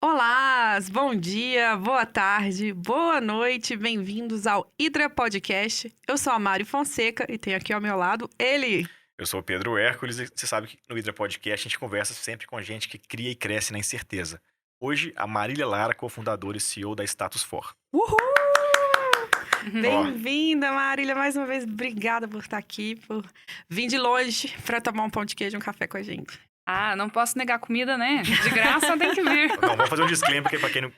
Olá, bom dia, boa tarde, boa noite, bem-vindos ao Hidra Podcast. Eu sou a Mari Fonseca e tenho aqui ao meu lado ele. Eu sou o Pedro Hércules e você sabe que no Hidra Podcast a gente conversa sempre com gente que cria e cresce na incerteza. Hoje, a Marília Lara, cofundadora e CEO da Status For. Uhul! Bem-vinda, Marília, mais uma vez. Obrigada por estar aqui, por vir de longe para tomar um pão de queijo e um café com a gente. Ah, não posso negar comida, né? De graça tem que vir. Não, vamos fazer um disclaimer, porque para quem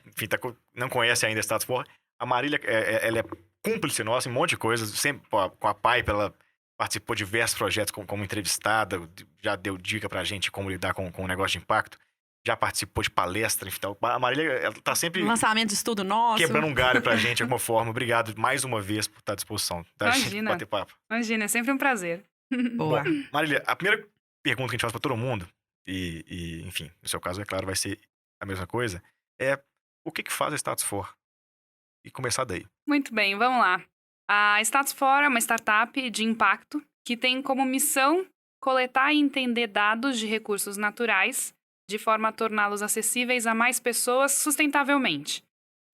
não conhece ainda a Status For, a Marília ela é cúmplice nossa em um monte de coisas. Sempre com a Pipe, ela participou de diversos projetos como entrevistada, já deu dica pra gente como lidar com um negócio de impacto. Já participou de palestra, então a Marília, ela tá sempre... Lançamento de estudo nosso. Quebrando um galho pra gente de alguma forma. Obrigado mais uma vez por estar à disposição da gente bater papo. Imagina, é sempre um prazer. Boa. Bom, Marília, a primeira pergunta que a gente faz pra todo mundo, enfim, no seu caso, é claro, vai ser a mesma coisa, é o que faz a Status For? E começar daí. Muito bem, vamos lá. A Status For é uma startup de impacto que tem como missão coletar e entender dados de recursos naturais de forma a torná-los acessíveis a mais pessoas sustentavelmente.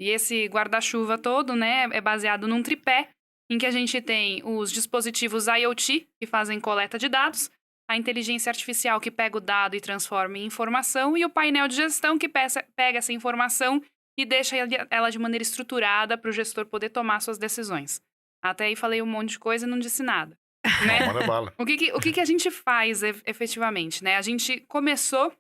E esse guarda-chuva todo, né, é baseado num tripé em que a gente tem os dispositivos IoT, que fazem coleta de dados, a inteligência artificial que pega o dado e transforma em informação, e o painel de gestão que pega essa informação e deixa ela de maneira estruturada para o gestor poder tomar suas decisões. Até aí falei um monte de coisa e não disse nada. Né? Manda bala. O que a gente faz efetivamente, né? A gente começou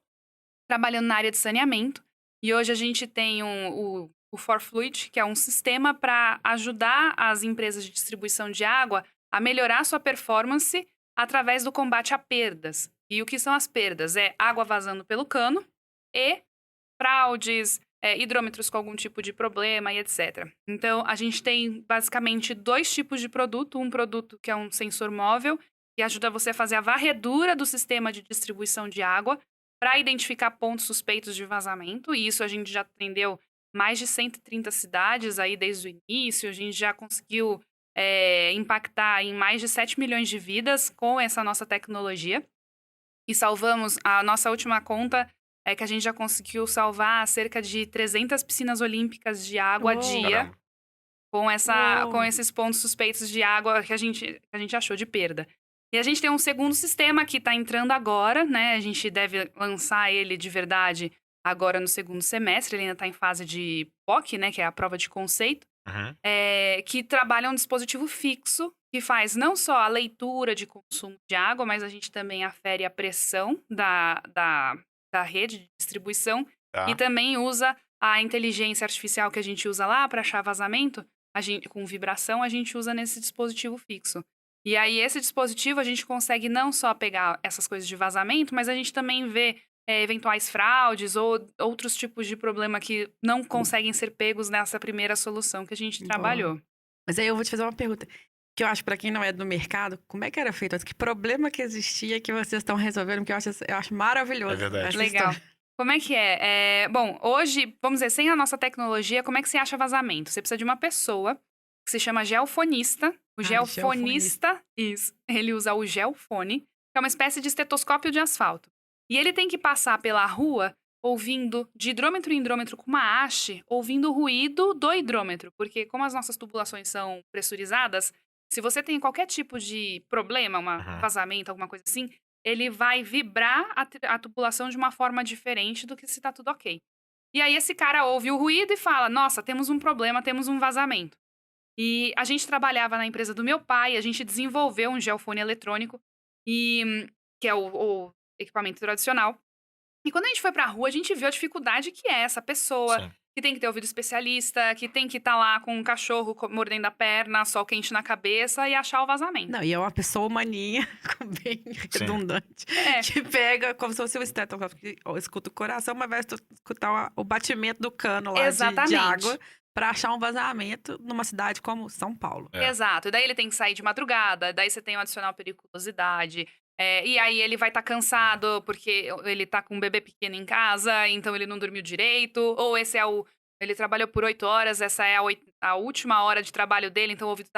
trabalhando na área de saneamento e hoje a gente tem o ForFluid, que é um sistema para ajudar as empresas de distribuição de água a melhorar sua performance através do combate a perdas. E o que são as perdas? É água vazando pelo cano e fraudes, hidrômetros com algum tipo de problema e etc. Então, a gente tem basicamente dois tipos de produto. Um produto que é um sensor móvel, que ajuda você a fazer a varredura do sistema de distribuição de água para identificar pontos suspeitos de vazamento. E isso a gente já atendeu mais de 130 cidades aí desde o início. A gente já conseguiu impactar em mais de 7 milhões de vidas com essa nossa tecnologia. E salvamos, a nossa última conta é que a gente já conseguiu salvar cerca de 300 piscinas olímpicas de água a dia com esses pontos suspeitos de água que a gente achou de perda. E a gente tem um segundo sistema que está entrando agora, né? A gente deve lançar ele de verdade agora no segundo semestre. Ele ainda está em fase de POC, né? Que é a prova de conceito. Uhum. Que trabalha um dispositivo fixo que faz não só a leitura de consumo de água, mas a gente também afere a pressão da rede de distribuição e também usa a inteligência artificial que a gente usa lá para achar vazamento. Com vibração, a gente usa nesse dispositivo fixo. E aí, esse dispositivo, a gente consegue não só pegar essas coisas de vazamento, mas a gente também vê eventuais fraudes ou outros tipos de problema que não conseguem ser pegos nessa primeira solução que a gente trabalhou. Mas aí eu vou te fazer uma pergunta, que eu acho para quem não é do mercado, como é que era feito? Que problema que existia que vocês estão resolvendo? Que eu acho maravilhoso. É verdade. Legal. Como é que é? Bom, hoje, vamos dizer, sem a nossa tecnologia, como é que você acha vazamento? Você precisa de uma pessoa que se chama geofonista. O geofonista, isso, ele usa o geofone, que é uma espécie de estetoscópio de asfalto. E ele tem que passar pela rua ouvindo de hidrômetro em hidrômetro com uma haste, ouvindo o ruído do hidrômetro. Porque como as nossas tubulações são pressurizadas, se você tem qualquer tipo de problema, vazamento, alguma coisa assim, ele vai vibrar a tubulação de uma forma diferente do que se tá tudo ok. E aí esse cara ouve o ruído e fala, nossa, temos um problema, temos um vazamento. E a gente trabalhava na empresa do meu pai, a gente desenvolveu um geofone eletrônico, que é o equipamento tradicional. E quando a gente foi pra rua, a gente viu a dificuldade que é essa pessoa, Sim. que tem que ter ouvido especialista, que tem que estar lá com um cachorro mordendo a perna, sol quente na cabeça e achar o vazamento. Não, e é uma pessoa humaninha, bem redundante, que pega como se fosse um estetoscópio, que escuta o coração, mas vai escutar o batimento do cano lá de água para achar um vazamento numa cidade como São Paulo. Exato, e daí ele tem que sair de madrugada, daí você tem o adicional periculosidade. E aí ele vai estar cansado porque ele tá com um bebê pequeno em casa, então ele não dormiu direito. Ou ele trabalhou por 8 horas, essa é a última hora de trabalho dele, então o ouvido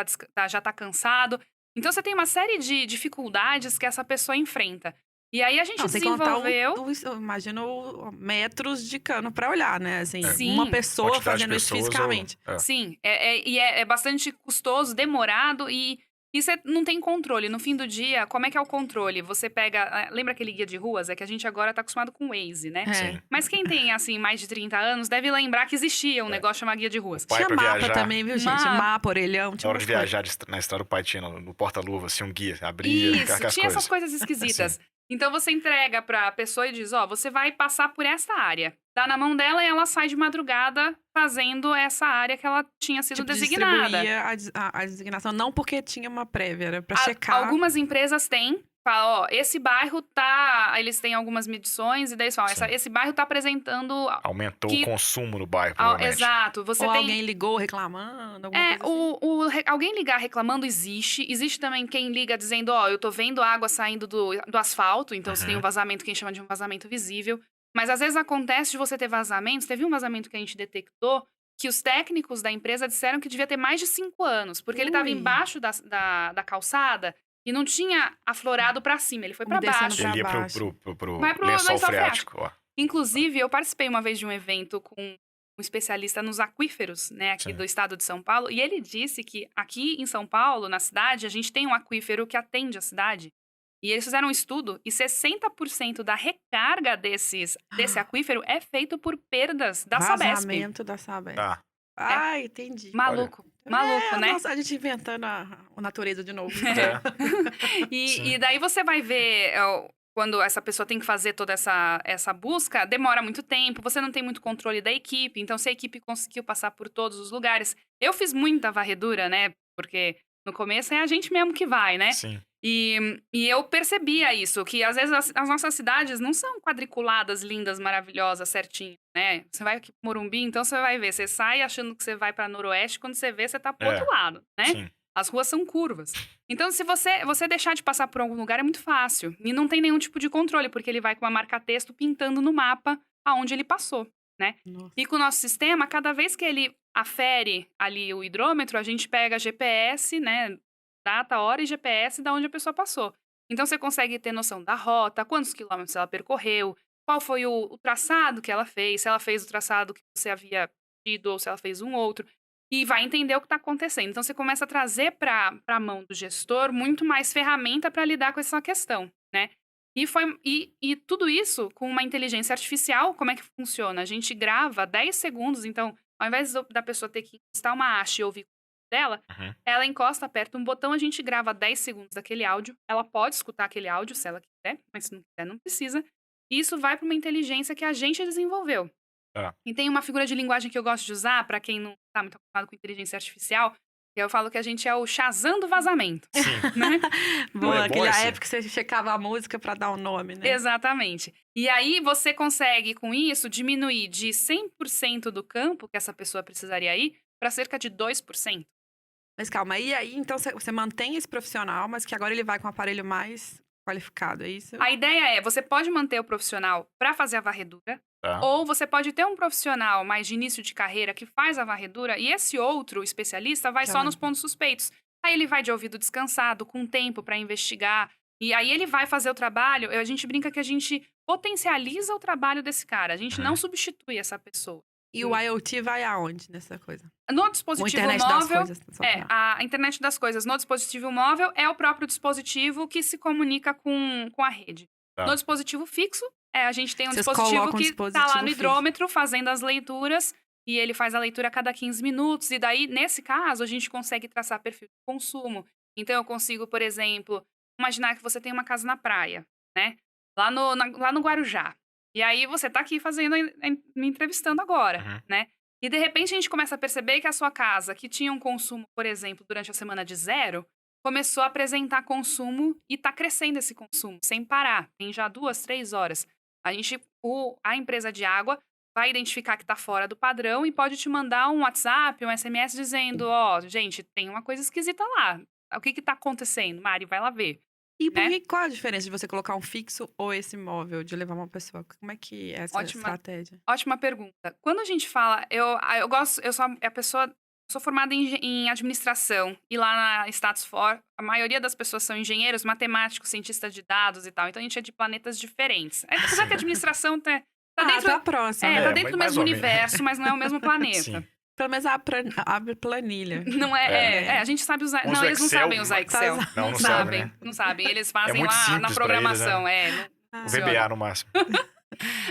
já tá cansado. Então, você tem uma série de dificuldades que essa pessoa enfrenta. E aí, a gente Sem contar desenvolveu... eu imagino metros de cano pra olhar, né? Assim, Sim. uma pessoa Quantidade de fazendo isso pessoas, fisicamente. Sim, e é bastante custoso, demorado e você não tem controle. No fim do dia, como é que é o controle? Você pega... Lembra aquele guia de ruas? É que a gente agora tá acostumado com o Waze, né? Sim. Mas quem tem, assim, mais de 30 anos deve lembrar que existia um negócio chamado guia de ruas. Pai Tinha pra mapa viajar. também, viu, gente? Mapa, orelhão, tinha Na hora de umas coisas. viajar na estrada, o pai tinha no porta-luva, assim, um guia, abria, Isso, aquelas tinha essas coisas. coisas esquisitas. Então, você entrega pra pessoa e diz, você vai passar por essa área. Dá na mão dela e ela sai de madrugada fazendo essa área que ela tinha sido designada. Distribuía a designação, não porque tinha uma prévia, era pra checar. Algumas empresas têm, fala, esse bairro tá... Eles têm algumas medições e daí eles falam, esse bairro tá apresentando... Aumentou o consumo no bairro, provavelmente. Exato. Você Ou tem... alguém ligou reclamando, alguma coisa assim. Alguém ligar reclamando existe. Existe também quem liga dizendo, eu tô vendo água saindo do asfalto, então você tem um vazamento que a gente chama de um vazamento visível. Mas às vezes acontece de você ter vazamentos. Teve um vazamento que a gente detectou que os técnicos da empresa disseram que devia ter mais de 5 anos, porque ele estava embaixo da calçada e não tinha aflorado pra cima, ele foi pra baixo. Ele ia Vai pro lençol freático. Ó. Inclusive, eu participei uma vez de um evento com um especialista nos aquíferos, né, aqui do estado de São Paulo, e ele disse que aqui em São Paulo, na cidade, a gente tem um aquífero que atende a cidade. E eles fizeram um estudo e 60% da recarga desse aquífero é feito por perdas da Sabesp. Vazamento da Sabesp. Entendi. Maluco. Maluco, né? Nossa, a gente inventando a natureza de novo. E daí você vai ver... Quando essa pessoa tem que fazer toda essa busca, demora muito tempo, você não tem muito controle da equipe, então se a equipe conseguiu passar por todos os lugares... Eu fiz muita varredura, né? Porque no começo é a gente mesmo que vai, né? Sim. E eu percebia isso, que às vezes as nossas cidades não são quadriculadas, lindas, maravilhosas, certinho, né? Você vai aqui pro Morumbi, então você vai ver, você sai achando que você vai pra Noroeste, quando você vê, você tá pro outro lado, né? Sim. As ruas são curvas. Então, se você deixar de passar por algum lugar, é muito fácil. E não tem nenhum tipo de controle, porque ele vai com uma marca-texto pintando no mapa aonde ele passou, né? Nossa. E com o nosso sistema, cada vez que ele afere ali o hidrômetro, a gente pega GPS, né? Data, hora e GPS da onde a pessoa passou. Então, você consegue ter noção da rota, quantos quilômetros ela percorreu, qual foi o traçado que ela fez, se ela fez o traçado que você havia pedido ou se ela fez um outro. E vai entender o que está acontecendo. Então, você começa a trazer para a mão do gestor muito mais ferramenta para lidar com essa questão, né? E tudo isso com uma inteligência artificial, como é que funciona? A gente grava 10 segundos, então, ao invés da pessoa ter que encostar uma haste e ouvir dela, ela encosta, aperta um botão, a gente grava 10 segundos daquele áudio. Ela pode escutar aquele áudio se ela quiser, mas se não quiser, não precisa. E isso vai para uma inteligência que a gente desenvolveu. E tem uma figura de linguagem que eu gosto de usar, para quem não tá muito acostumado com inteligência artificial, que eu falo que a gente é o Shazam do vazamento. Sim. Né? Boa, aquela época que você checava a música para dar o nome, né? Exatamente. E aí você consegue, com isso, diminuir de 100% do campo que essa pessoa precisaria ir para cerca de 2%. Mas calma, e aí então você mantém esse profissional, mas que agora ele vai com um aparelho mais qualificado, é isso? A ideia é, você pode manter o profissional para fazer a varredura, ou você pode ter um profissional mais de início de carreira que faz a varredura e esse outro especialista vai só nos pontos suspeitos. Aí ele vai de ouvido descansado, com tempo para investigar, e aí ele vai fazer o trabalho. A gente brinca que a gente potencializa o trabalho desse cara, a gente não substitui essa pessoa. E o IoT vai aonde nessa coisa? No dispositivo móvel, das coisas, a internet das coisas no dispositivo móvel é o próprio dispositivo que se comunica com a rede. No dispositivo fixo, a gente tem um dispositivo que está lá no hidrômetro fazendo as leituras e ele faz a leitura a cada 15 minutos. E daí, nesse caso, a gente consegue traçar perfil de consumo. Então, eu consigo, por exemplo, imaginar que você tem uma casa na praia, né? Lá no Guarujá. E aí, você tá aqui me entrevistando agora, né? E, de repente, a gente começa a perceber que a sua casa, que tinha um consumo, por exemplo, durante a semana de 0, começou a apresentar consumo e tá crescendo esse consumo, sem parar. Tem já 2, 3 horas. A empresa de água vai identificar que tá fora do padrão e pode te mandar um WhatsApp, um SMS dizendo, gente, tem uma coisa esquisita lá. O que tá acontecendo? Mari, vai lá ver. E qual a diferença de você colocar um fixo ou esse móvel, de levar uma pessoa? Como é que é essa estratégia? Ótima pergunta. Quando a gente fala, eu sou sou formada em administração e lá na Status For, a maioria das pessoas são engenheiros, matemáticos, cientistas de dados e tal. Então a gente é de planetas diferentes. Apesar que a administração tá dentro. Tá próximo. Tá dentro do mesmo universo, mas não é o mesmo planeta. Sim. Pelo menos abre planilha. Não a gente sabe usar. Usa não, eles não Excel, sabem usar Excel. Não sabem. né? Não sabem. Eles fazem muito lá na simples pra programação. eles, né? Não O funciona. VBA no máximo.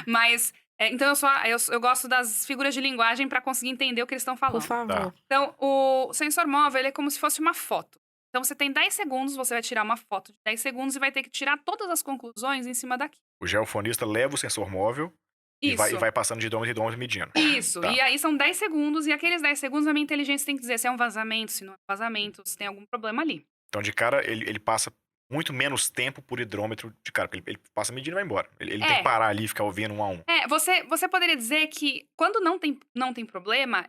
Mas, então eu gosto das figuras de linguagem para conseguir entender o que eles estão falando. Por favor. Tá. Então, o sensor móvel, ele é como se fosse uma foto. Então, você tem 10 segundos, você vai tirar uma foto de 10 segundos e vai ter que tirar todas as conclusões em cima daqui. O geofonista leva o sensor móvel e vai passando de hidrômetro em hidrômetro medindo. Isso. Tá. E aí são 10 segundos, e aqueles 10 segundos a minha inteligência tem que dizer se é um vazamento, se não é um vazamento, se tem algum problema ali. Então, de cara, ele passa muito menos tempo por hidrômetro de cara, porque ele passa medindo e vai embora. Ele tem que parar ali e ficar ouvindo um a um. Você poderia dizer que quando não tem problema,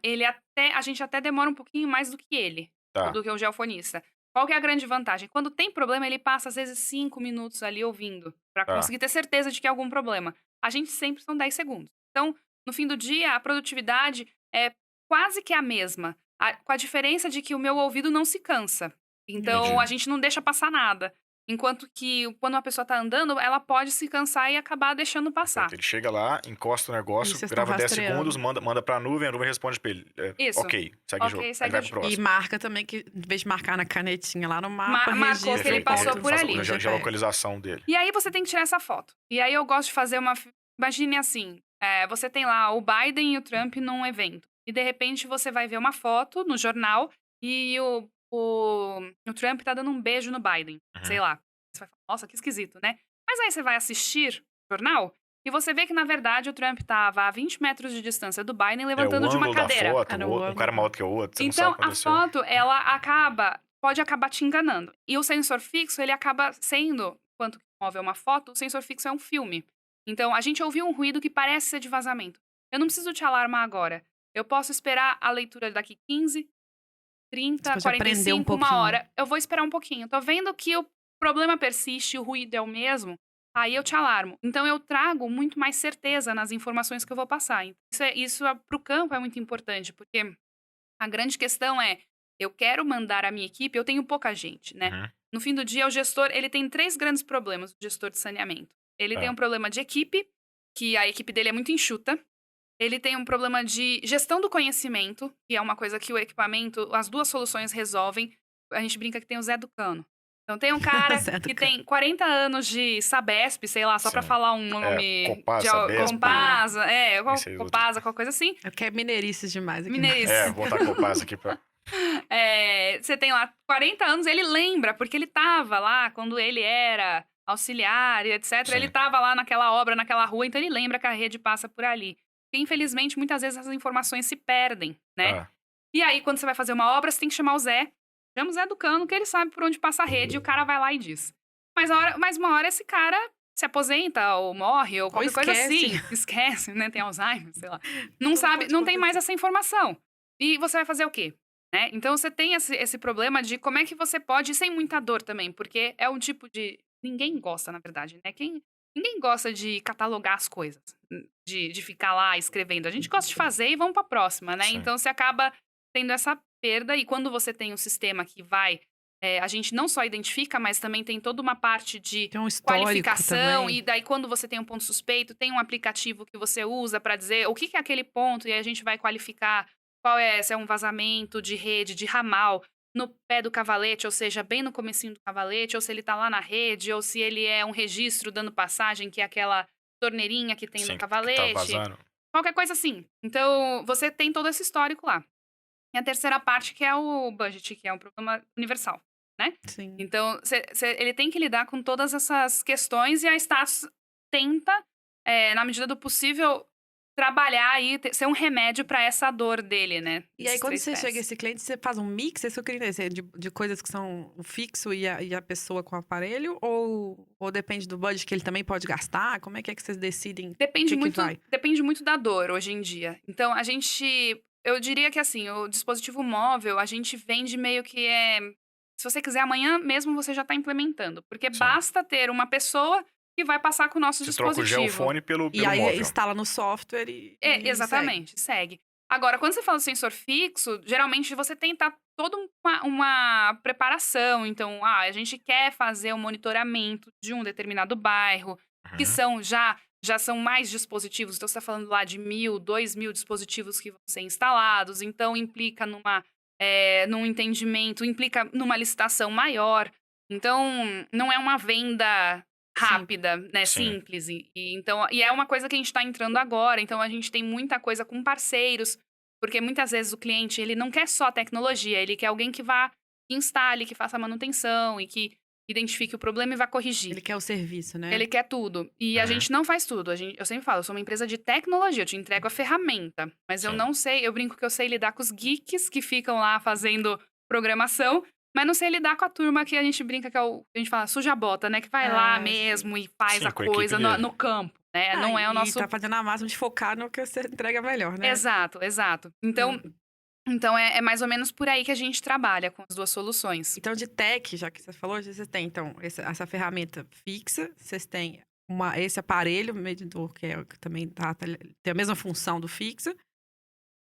a gente até demora um pouquinho mais do que ele, do que o geofonista. Qual que é a grande vantagem? Quando tem problema, ele passa às vezes 5 minutos ali ouvindo, pra conseguir ter certeza de que é algum problema. A gente sempre são 10 segundos. Então, no fim do dia, a produtividade é quase que a mesma, com a diferença de que o meu ouvido não se cansa. Então, Entendi. a gente não deixa passar nada. Enquanto que, quando uma pessoa tá andando, ela pode se cansar e acabar deixando passar. Ele chega lá, encosta o negócio, grava 10 segundos, manda pra nuvem, a nuvem responde pra ele. Isso. Ok, segue o jogo. Aí vai pro próximo. E marca também, que em vez de marcar na canetinha lá no mapa, marcou que ele passou por ali. A geolocalização dele. E aí você tem que tirar essa foto. E aí eu gosto de fazer imagine assim, você tem lá o Biden e o Trump num evento. E de repente você vai ver uma foto no jornal e o Trump tá dando um beijo no Biden. Sei lá. Você vai falar, nossa, que esquisito, né? Mas aí você vai assistir o jornal e você vê que, na verdade, o Trump tava a 20 metros de distância do Biden levantando de uma cadeira. Da foto, um cara maior do que o outro, você então, não sabe o que a foto, ela pode acabar te enganando. E o sensor fixo, ele acaba sendo, quanto móvel é uma foto, o sensor fixo é um filme. Então, a gente ouviu um ruído que parece ser de vazamento. Eu não preciso te alarmar agora. Eu posso esperar a leitura daqui 15, 30, 45, uma hora. Eu vou esperar um pouquinho. Tô vendo que o problema persiste, o ruído é o mesmo, aí eu te alarmo. Então, eu trago muito mais certeza nas informações que eu vou passar. Isso pro campo é muito importante, porque a grande questão é, eu quero mandar a minha equipe, eu tenho pouca gente, né? Uhum. No fim do dia, o gestor, ele tem 3 grandes problemas, o gestor de saneamento. Ele tem um problema de equipe, que a equipe dele é muito enxuta. Ele tem um problema de gestão do conhecimento, que é uma coisa que o equipamento, as duas soluções resolvem. A gente brinca que tem o Zé do Cano. Então, tem um cara que tem 40 anos de Sabesp, sei lá, só pra falar um nome... Compasa, Compasa, qualquer coisa assim. Eu quero mineirices demais aqui. Mineirices. Vou botar Compasa aqui pra... Você tem lá 40 anos, ele lembra, porque ele tava lá quando ele era auxiliar e etc. Sim. Ele tava lá naquela obra, naquela rua, então ele lembra que a rede passa por ali. E, infelizmente, muitas vezes as informações se perdem, né? E aí, quando você vai fazer uma obra, você tem que chamar o Zé. Chama o Zé do Cano, que ele sabe por onde passa a rede, e o cara vai lá e diz. Mas uma hora esse cara se aposenta, ou morre, ou qualquer coisa assim. Esquece, né? Tem Alzheimer, sei lá. Não sabe, não tem mais essa informação. E você vai fazer o quê? Né? Então, você tem esse problema de como é que você pode, sem muita dor também, porque é um tipo de... Ninguém gosta, na verdade, né? Ninguém gosta de catalogar as coisas, de ficar lá escrevendo. A gente gosta de fazer e vamos pra próxima, né? Sim. Então, você acaba tendo essa perda. E quando você tem um sistema que vai... a gente não só identifica, mas também tem toda uma parte de qualificação. Também. E daí, quando você tem um ponto suspeito, tem um aplicativo que você usa para dizer o que é aquele ponto. E aí a gente vai qualificar se é um vazamento de rede, de ramal, no pé do cavalete, ou seja, bem no comecinho do cavalete, ou se ele tá lá na rede, ou se ele é um registro dando passagem, que é aquela torneirinha que tem no cavalete. Que tá vazando. Qualquer coisa assim. Então, você tem todo esse histórico lá. E a terceira parte, que é o budget, que é um problema universal, né? Sim. Então, ele tem que lidar com todas essas questões, e a Status tenta, na medida do possível, trabalhar e ser um remédio para essa dor dele, né? E aí, quando você chega a esse cliente, você faz um mix, isso eu queria dizer, de coisas que são o fixo e a pessoa com o aparelho? Ou depende do budget que ele também pode gastar? Como é que vocês decidem? Depende muito da dor hoje em dia. Então, eu diria que assim, o dispositivo móvel, a gente vende meio que se você quiser, amanhã mesmo você já tá implementando. Porque basta ter uma pessoa que vai passar com o nosso dispositivo. Troca o geofone pelo e aí móvel. Instala no software e exatamente, segue. Agora, quando você fala do sensor fixo, geralmente você tem toda uma preparação. Então, a gente quer fazer o monitoramento de um determinado bairro, que já são mais dispositivos. Então, você está falando lá de 1.000, 2.000 dispositivos que vão ser instalados. Então, implica num entendimento, implica numa licitação maior. Então, não é uma venda rápida, né? Simples. E é uma coisa que a gente está entrando agora. Então, a gente tem muita coisa com parceiros. Porque muitas vezes o cliente, ele não quer só tecnologia. Ele quer alguém que instale, que faça manutenção e que identifique o problema e vá corrigir. Ele quer o serviço, né? Ele quer tudo. E a gente não faz tudo. Eu sempre falo, eu sou uma empresa de tecnologia, eu te entrego a ferramenta. Mas eu não sei, eu brinco que eu sei lidar com os geeks que ficam lá fazendo programação, mas não sei lidar com a turma que a gente brinca, que a gente fala suja a bota, né? Que vai lá mesmo e faz a coisa no campo, né? Não é o nosso... E tá fazendo a máxima de focar no que você entrega melhor, né? Exato. Então, é mais ou menos por aí que a gente trabalha com as duas soluções. Então, de tech, já que você falou, vocês têm, então, essa ferramenta fixa, vocês têm esse aparelho medidor, que também tem a mesma função do fixa,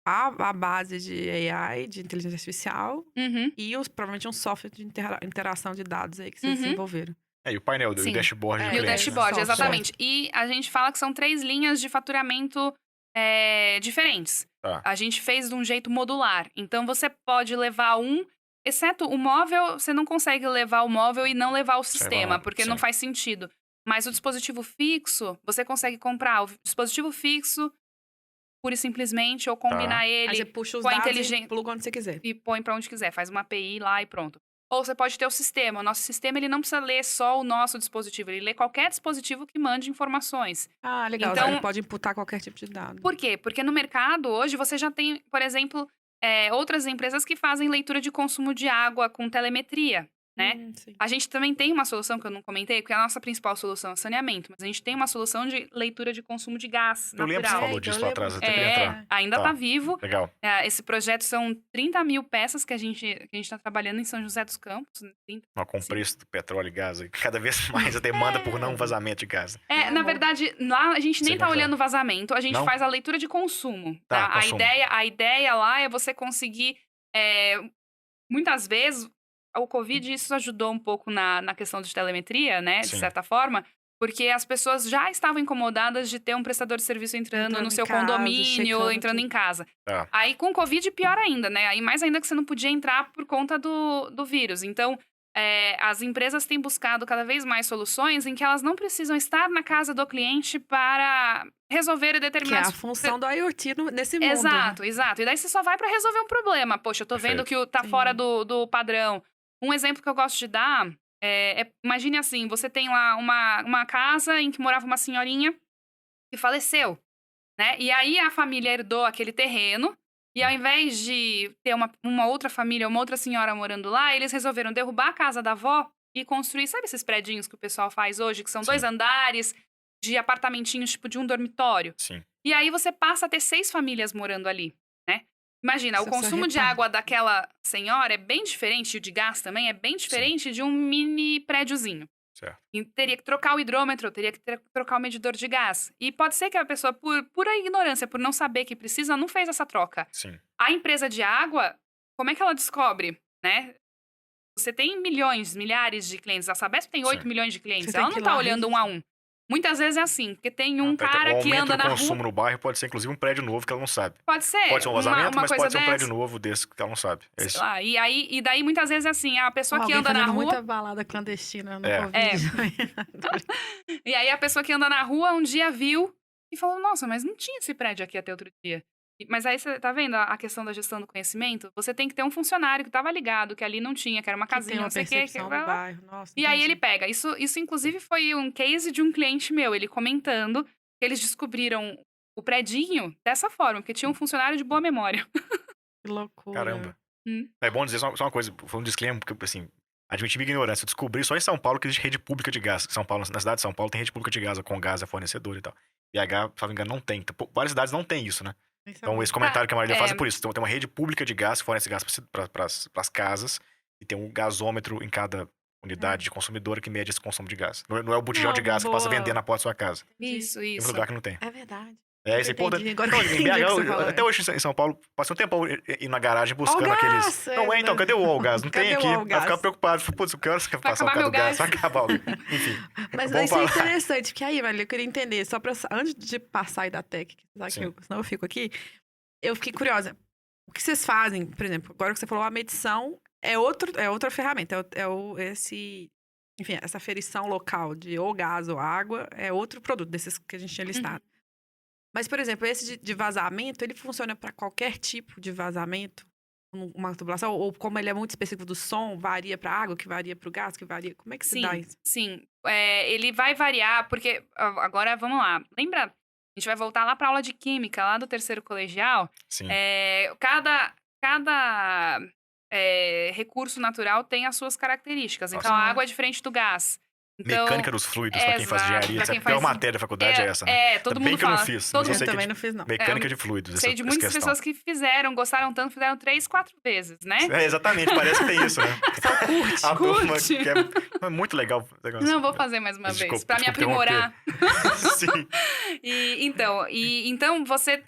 a base de AI, de inteligência artificial, e provavelmente um software de interação de dados aí que vocês desenvolveram. E o painel, o dashboard. E o dashboard, exatamente. E a gente fala que são 3 linhas de faturamento diferentes. A gente fez de um jeito modular. Então, você pode levar exceto o móvel, você não consegue levar o móvel e não levar o sistema, porque não faz sentido. Mas o dispositivo fixo, você consegue comprar o dispositivo fixo, pura e simplesmente, ou combinar ele aí você puxa os com a dados inteligência. E pluga onde você quiser. E põe pra onde quiser, faz uma API lá e pronto. Ou você pode ter o sistema. O nosso sistema, ele não precisa ler só o nosso dispositivo. Ele lê qualquer dispositivo que mande informações. Legal. Então, ele pode imputar qualquer tipo de dado. Por quê? Porque no mercado, hoje, você já tem, por exemplo, outras empresas que fazem leitura de consumo de água com telemetria, né? A gente também tem uma solução que eu não comentei, porque a nossa principal solução é saneamento. Mas a gente tem uma solução de leitura de consumo de gás natural. Eu lembro que você falou disso lá atrás, até queria entrar. Ainda tá vivo. Legal. Esse projeto são 30.000 peças que a gente tá trabalhando em São José dos Campos. Com o preço do petróleo e gás, cada vez mais a demanda por não vazamento de gás. Na verdade, lá a gente nem tá olhando vazamento, a gente faz a leitura de consumo. Consumo. A ideia lá é você conseguir, muitas vezes, o Covid, isso ajudou um pouco na questão de telemetria, né, de certa forma, porque as pessoas já estavam incomodadas de ter um prestador de serviço entrando no seu condomínio, ou entrando em casa. Aí, com o Covid, pior ainda, né? Aí, mais ainda que você não podia entrar por conta do vírus. Então, as empresas têm buscado cada vez mais soluções em que elas não precisam estar na casa do cliente para resolver determinados... Que é a função do IoT nesse mundo. Exato. E daí você só vai para resolver um problema. Poxa, eu tô vendo que tá fora do padrão. Um exemplo que eu gosto de dar imagine assim, você tem lá uma casa em que morava uma senhorinha que faleceu, né? E aí a família herdou aquele terreno e ao invés de ter uma outra família, uma outra senhora morando lá, eles resolveram derrubar a casa da avó e construir, sabe esses predinhos que o pessoal faz hoje, que são 2 andares de apartamentinhos, tipo de um dormitório? Sim. E aí você passa a ter 6 famílias morando ali, né? Imagina, o consumo de água daquela senhora é bem diferente, e o de gás também é bem diferente de um mini prédiozinho. Certo. E teria que trocar o hidrômetro, teria que trocar o medidor de gás. E pode ser que a pessoa, por pura ignorância, por não saber que precisa, não fez essa troca. Sim. A empresa de água, como é que ela descobre, né? Você tem milhões, milhares de clientes. A Sabesp tem 8 milhões de clientes. Ela não tá olhando um a um. Muitas vezes é assim, porque tem um cara que anda na rua... O consumo no bairro pode ser, inclusive, um prédio novo que ela não sabe. Pode ser. Pode ser um vazamento, mas pode ser um prédio novo desse que ela não sabe. É isso. E daí, muitas vezes, é assim, a pessoa que anda na rua... muita balada clandestina no Covid. E aí, a pessoa que anda na rua, um dia viu e falou, nossa, mas não tinha esse prédio aqui até outro dia. Mas aí, você tá vendo a questão da gestão do conhecimento? Você tem que ter um funcionário que estava ligado, que ali não tinha, que era uma casinha, não sei o quê. Bairro. Nossa, e aí ele pega. Isso, inclusive, foi um case de um cliente meu, ele comentando que eles descobriram o predinho dessa forma, porque tinha um funcionário de boa memória. Que loucura. Caramba. É bom dizer só uma coisa, foi um disclaimer, porque, assim, admitir minha ignorância. Eu descobri só em São Paulo que existe rede pública de gás. São Paulo, na cidade de São Paulo tem rede pública de gás, com gás, é fornecedor e tal. BH, se não me engano, não tem. Várias cidades não tem isso, né? Então, esse comentário que a Marília faz é por isso. Então, tem uma rede pública de gás que fornece gás para as casas e tem um gasômetro em cada unidade de consumidora que mede esse consumo de gás. Não é o botijão de gás que passa a vender na porta da sua casa. Isso. Tem um lugar que não tem. É verdade. Isso é importante. Agora Não, eu entendi o que você falou, até hoje em São Paulo, passei um tempo ir na garagem buscando aqueles... Não, então, cadê o Allgas? Não tem aqui. Vai ficar preocupado. Putz, que horas que vai passar o carro do gás? Vai acabar o gás. Enfim. Mas isso é interessante, porque aí, velho, eu queria entender, só pra... Antes de passar aí da Tech, senão eu fico aqui, eu fiquei curiosa. O que vocês fazem, por exemplo, agora que você falou, a medição é outra ferramenta, enfim, essa aferição local de ou gás ou água é outro produto desses que a gente tinha listado. Mas, por exemplo, esse de vazamento, ele funciona para qualquer tipo de vazamento? Uma tubulação? Ou como ele é muito específico do som, varia para água, que varia para o gás, que varia... Como é que se dá isso? Sim, ele vai variar, porque... Agora, vamos lá. Lembra? A gente vai voltar lá para aula de química, lá do terceiro colegial. Sim. Cada recurso natural tem as suas características. Então, a água é diferente do gás. Então, mecânica dos fluidos, pra quem faz engenharia. A pior matéria da faculdade é essa, né? Todo mundo fala. Que eu não fiz, mas eu sei também não fiz, não. Mecânica de fluidos, sei de muitas pessoas que fizeram, gostaram tanto, fizeram 3, 4 vezes, né? Exatamente, parece que tem isso, né? Só curte. É muito legal. Não, vou fazer mais uma vez, pra me aprimorar. Sim. Então,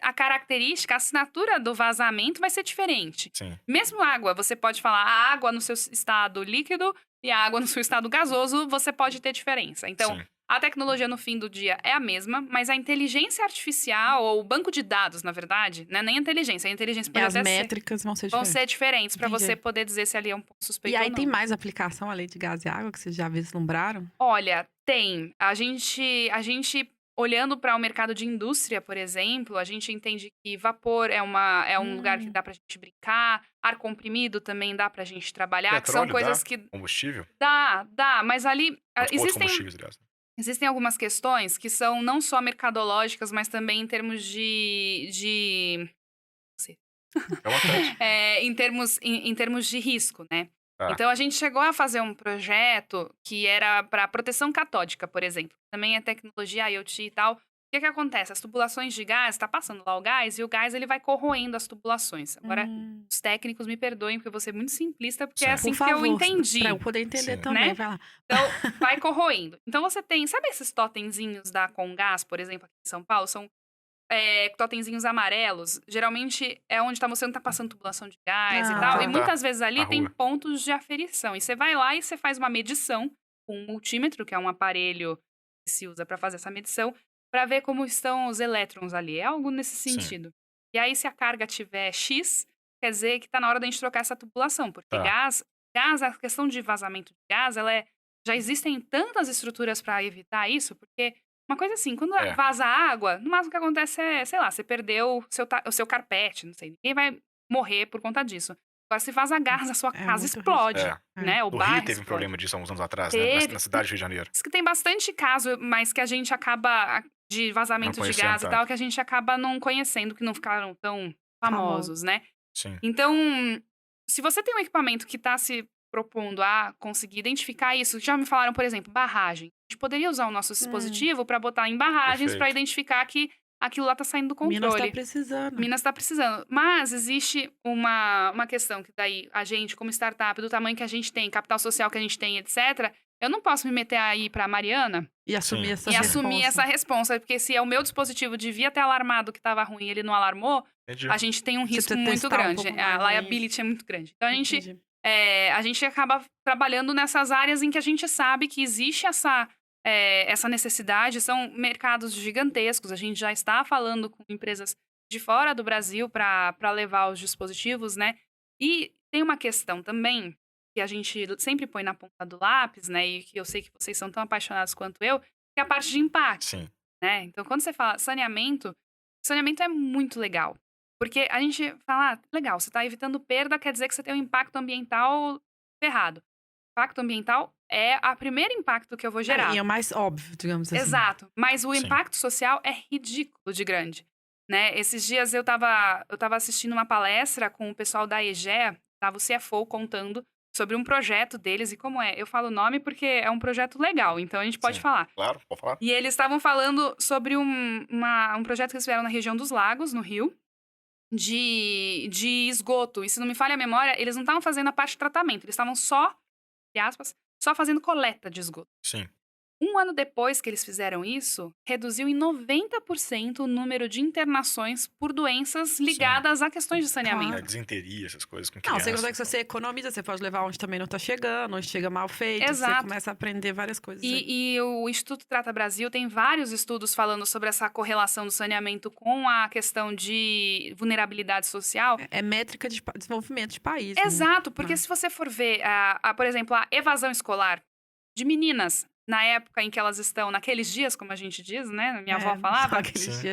a característica, a assinatura do vazamento vai ser diferente. Sim. Mesmo água, você pode falar a água no seu estado líquido e a água no seu estado gasoso, você pode ter diferença. Então, a tecnologia no fim do dia é a mesma, mas a inteligência artificial, ou o banco de dados, na verdade, não é nem a inteligência pode as métricas vão ser diferentes para você poder dizer se ali é um ponto suspeito ou não. E aí tem mais aplicação além de gás e água que vocês já vislumbraram? Olha, tem. A gente olhando para o mercado de indústria, por exemplo, a gente entende que vapor é um lugar que dá pra gente brincar, ar comprimido também dá pra gente trabalhar, Petróleo que são coisas que... Combustível? Dá, mas ali Existem algumas questões que são não só mercadológicas, mas também em termos de... em termos de risco, né? Então, a gente chegou a fazer um projeto que era para proteção catódica, por exemplo. Também é tecnologia IoT e tal. O que acontece? As tubulações de gás, está passando lá o gás, e o gás ele vai corroendo as tubulações. Agora, os técnicos me perdoem, porque eu vou ser muito simplista, porque é assim que eu entendi. Para eu poder entender também, né? Vai lá. Então, vai corroendo. Então, você tem... Sabe esses totemzinhos da Comgás, por exemplo, aqui em São Paulo? São totemzinhos amarelos, geralmente é onde você não tá passando tubulação de gás e tal. E muitas vezes ali tem pontos de aferição. E você vai lá e você faz uma medição com um multímetro, que é um aparelho que se usa para fazer essa medição, para ver como estão os elétrons ali. É algo nesse sentido. E aí, se a carga tiver X, quer dizer que tá na hora da gente trocar essa tubulação. Porque gás, a questão de vazamento de gás, já existem tantas estruturas para evitar isso, porque uma coisa assim, quando vaza água, no máximo que acontece é, sei lá, você perdeu o seu carpete, não sei, ninguém vai morrer por conta disso. Agora, se vaza gás, a sua casa explode, né? O Rio teve um problema disso há uns anos atrás, né? Na cidade do Rio de Janeiro. Diz que tem bastante caso, mas que a gente acaba, de vazamento de gás e tal, que a gente acaba não conhecendo, que não ficaram tão famosos, né? Sim. Então, se você tem um equipamento que está se propondo a conseguir identificar isso, já me falaram, por exemplo, barragem. A gente poderia usar o nosso dispositivo para botar em barragens para identificar que aquilo lá tá saindo do controle. Minas tá precisando. Mas existe uma questão que daí a gente, como startup, do tamanho que a gente tem, capital social que a gente tem, etc., eu não posso me meter aí pra Mariana e assumir essa responsa. Porque se é o meu dispositivo devia ter alarmado que tava ruim e ele não alarmou, a gente tem um risco muito grande. A liability é muito grande. Então, a gente acaba trabalhando nessas áreas em que a gente sabe que existe essa necessidade. São mercados gigantescos. A gente já está falando com empresas de fora do Brasil para levar os dispositivos, né? E tem uma questão também que a gente sempre põe na ponta do lápis, né? E que eu sei que vocês são tão apaixonados quanto eu, que é a parte de impacto. Sim. Né? Então, quando você fala saneamento é muito legal. Porque a gente fala, legal, você está evitando perda, quer dizer que você tem um impacto ambiental ferrado. Impacto ambiental é o primeiro impacto que eu vou gerar. E é o mais óbvio, digamos assim. Exato. Mas o impacto social é ridículo de grande. Né? Esses dias eu tava assistindo uma palestra com o pessoal da EGEA, tava o CFO contando sobre um projeto deles e como é. Eu falo o nome porque é um projeto legal, então a gente pode falar. Claro, pode falar. E eles estavam falando sobre um projeto que eles fizeram na região dos Lagos, no Rio, de esgoto. E se não me falha a memória, eles não estavam fazendo a parte de tratamento. Eles estavam só, entre aspas, só fazendo coleta de esgoto. Sim. Um ano depois que eles fizeram isso, reduziu em 90% o número de internações por doenças ligadas a questões de saneamento. Desinteria, essas coisas com Não, crianças. você consegue, se você economiza, você pode levar onde também não tá chegando, onde chega mal feito. Exato. Você começa a aprender várias coisas. E o Instituto Trata Brasil tem vários estudos falando sobre essa correlação do saneamento com a questão de vulnerabilidade social. É métrica de desenvolvimento de país. Exato, porque Né? se você for ver, por exemplo, a evasão escolar de meninas, na época em que elas estão naqueles dias, como a gente diz, né? Minha avó falava,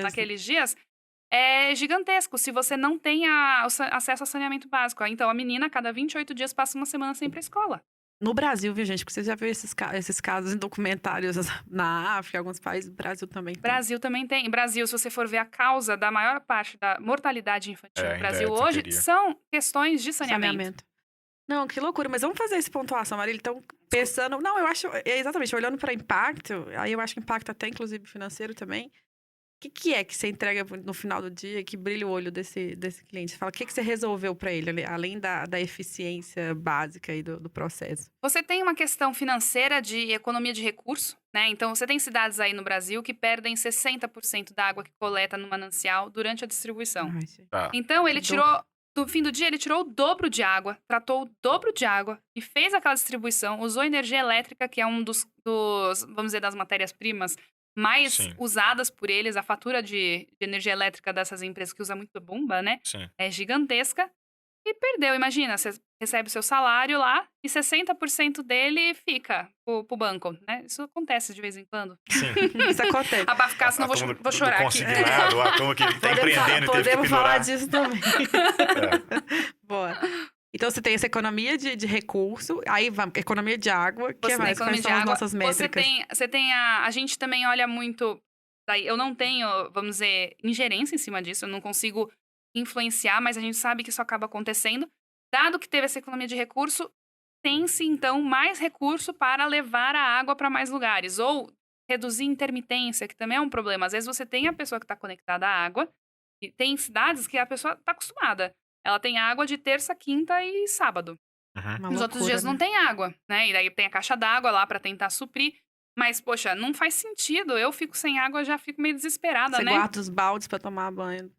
naqueles dias, é gigantesco. Se você não tem acesso a saneamento básico. Então, a menina, a cada 28 dias, passa uma semana sem ir pra escola. No Brasil, viu, gente? Porque você já viu esses casos em documentários na África, em alguns países. Brasil também tem. Brasil também tem. Brasil, se você for ver a causa da maior parte da mortalidade infantil no Brasil hoje, são questões de saneamento. Não, que loucura. Mas vamos fazer essa pontuação, Marília. Então, pensando... Não, eu acho... Exatamente, olhando para impacto, aí eu acho que impacto até, inclusive, financeiro também. O que é que você entrega no final do dia que brilha o olho desse cliente? Você fala, o que você resolveu para ele, além da eficiência básica aí do processo? Você tem uma questão financeira de economia de recurso, né? Então, você tem cidades aí no Brasil que perdem 60% da água que coleta no manancial durante a distribuição. Então, ele tirou... No fim do dia, ele tirou o dobro de água, tratou o dobro de água e fez aquela distribuição, usou energia elétrica, que é um dos vamos dizer, das matérias-primas mais usadas por eles. A fatura de energia elétrica dessas empresas que usa muito bomba, né? É gigantesca. E perdeu, imagina, você recebe o seu salário lá e 60% dele fica pro banco, né? Isso acontece de vez em quando. Sim. Isso acontece. A ficar, senão vou chorar aqui. A turma que tá empreendendo e teve que Podemos falar pendurar. disso também. Boa. Então, você tem essa economia de recurso, aí vamos, economia de água, que é mais, quais são as nossas métricas? Você tem a gente também olha muito, eu não tenho, vamos dizer, ingerência em cima disso, eu não consigo influenciar, mas a gente sabe que isso acaba acontecendo. Dado que teve essa economia de recurso, tem-se, então, mais recurso para levar a água para mais lugares, ou reduzir intermitência, que também é um problema. Às vezes você tem a pessoa que está conectada à água, e tem cidades que a pessoa está acostumada. Ela tem água de terça, quinta e sábado. Nos outros dias não tem água, né? E daí tem a caixa d'água lá para tentar suprir. Mas, poxa, não faz sentido. Eu fico sem água, já fico meio desesperada, Você né? Você guarda os baldes para tomar banho,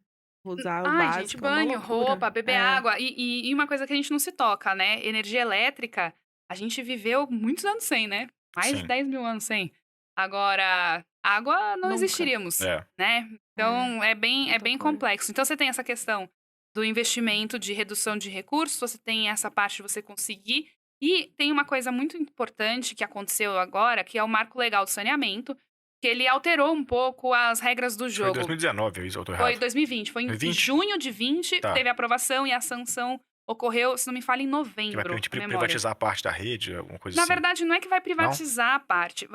usar o básico. Gente, banho, roupa, beber água. E uma coisa que a gente não se toca, né? Energia elétrica, a gente viveu muitos anos sem, né? Mais de 10 mil anos sem. Agora, água não existiríamos, né? Então, é bem complexo. Então, você tem essa questão do investimento de redução de recursos, você tem essa parte de você conseguir. E tem uma coisa muito importante que aconteceu agora, que é o Marco Legal do Saneamento, que ele alterou um pouco as regras do jogo. Foi em 2019, eu tô errado. Foi 2020. Foi em junho de 20, teve a aprovação e a sanção ocorreu, se não me falha, em novembro. Que vai permitir privatizar a parte da rede, alguma coisa assim. Na verdade, não é que vai privatizar a parte.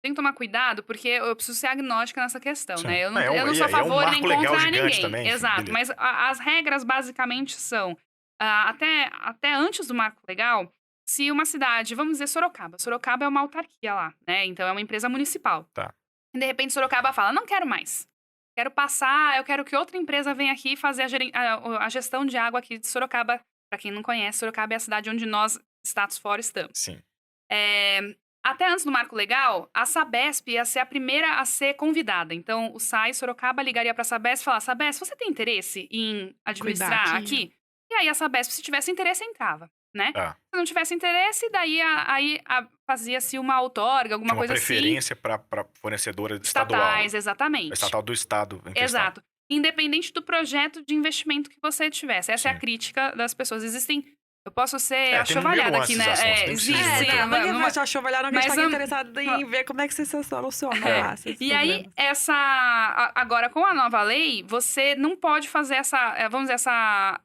Tem que tomar cuidado, porque eu preciso ser agnóstica nessa questão, né? Eu não sou a favor nem contra ninguém. Também, exato, enfim, mas as regras basicamente são, até antes do Marco Legal, se uma cidade, vamos dizer Sorocaba é uma autarquia lá, né? Então é uma empresa municipal. E de repente Sorocaba fala, não quero mais. Quero passar, eu quero que outra empresa venha aqui fazer a gestão de água aqui de Sorocaba. Pra quem não conhece, Sorocaba é a cidade onde nós, Status For, estamos. Sim. Até antes do Marco Legal, a Sabesp ia ser a primeira a ser convidada. Então, o SAI Sorocaba ligaria para a Sabesp e falar, Sabesp, você tem interesse em administrar aqui? E aí a Sabesp, se tivesse interesse, entrava, né? Se não tivesse interesse, daí fazia-se uma outorga, alguma coisa assim. Uma preferência para fornecedora estadual. Estatais, exatamente. Estatal do estado em questão. Exato. Independente do projeto de investimento que você tivesse. Essa é a crítica das pessoas. Eu posso ser achovalhada aqui, né? Existe, ninguém vai ser achovalhada, mas está interessado em ver como é que você soluciona. E aí, agora com a nova lei, você não pode fazer essa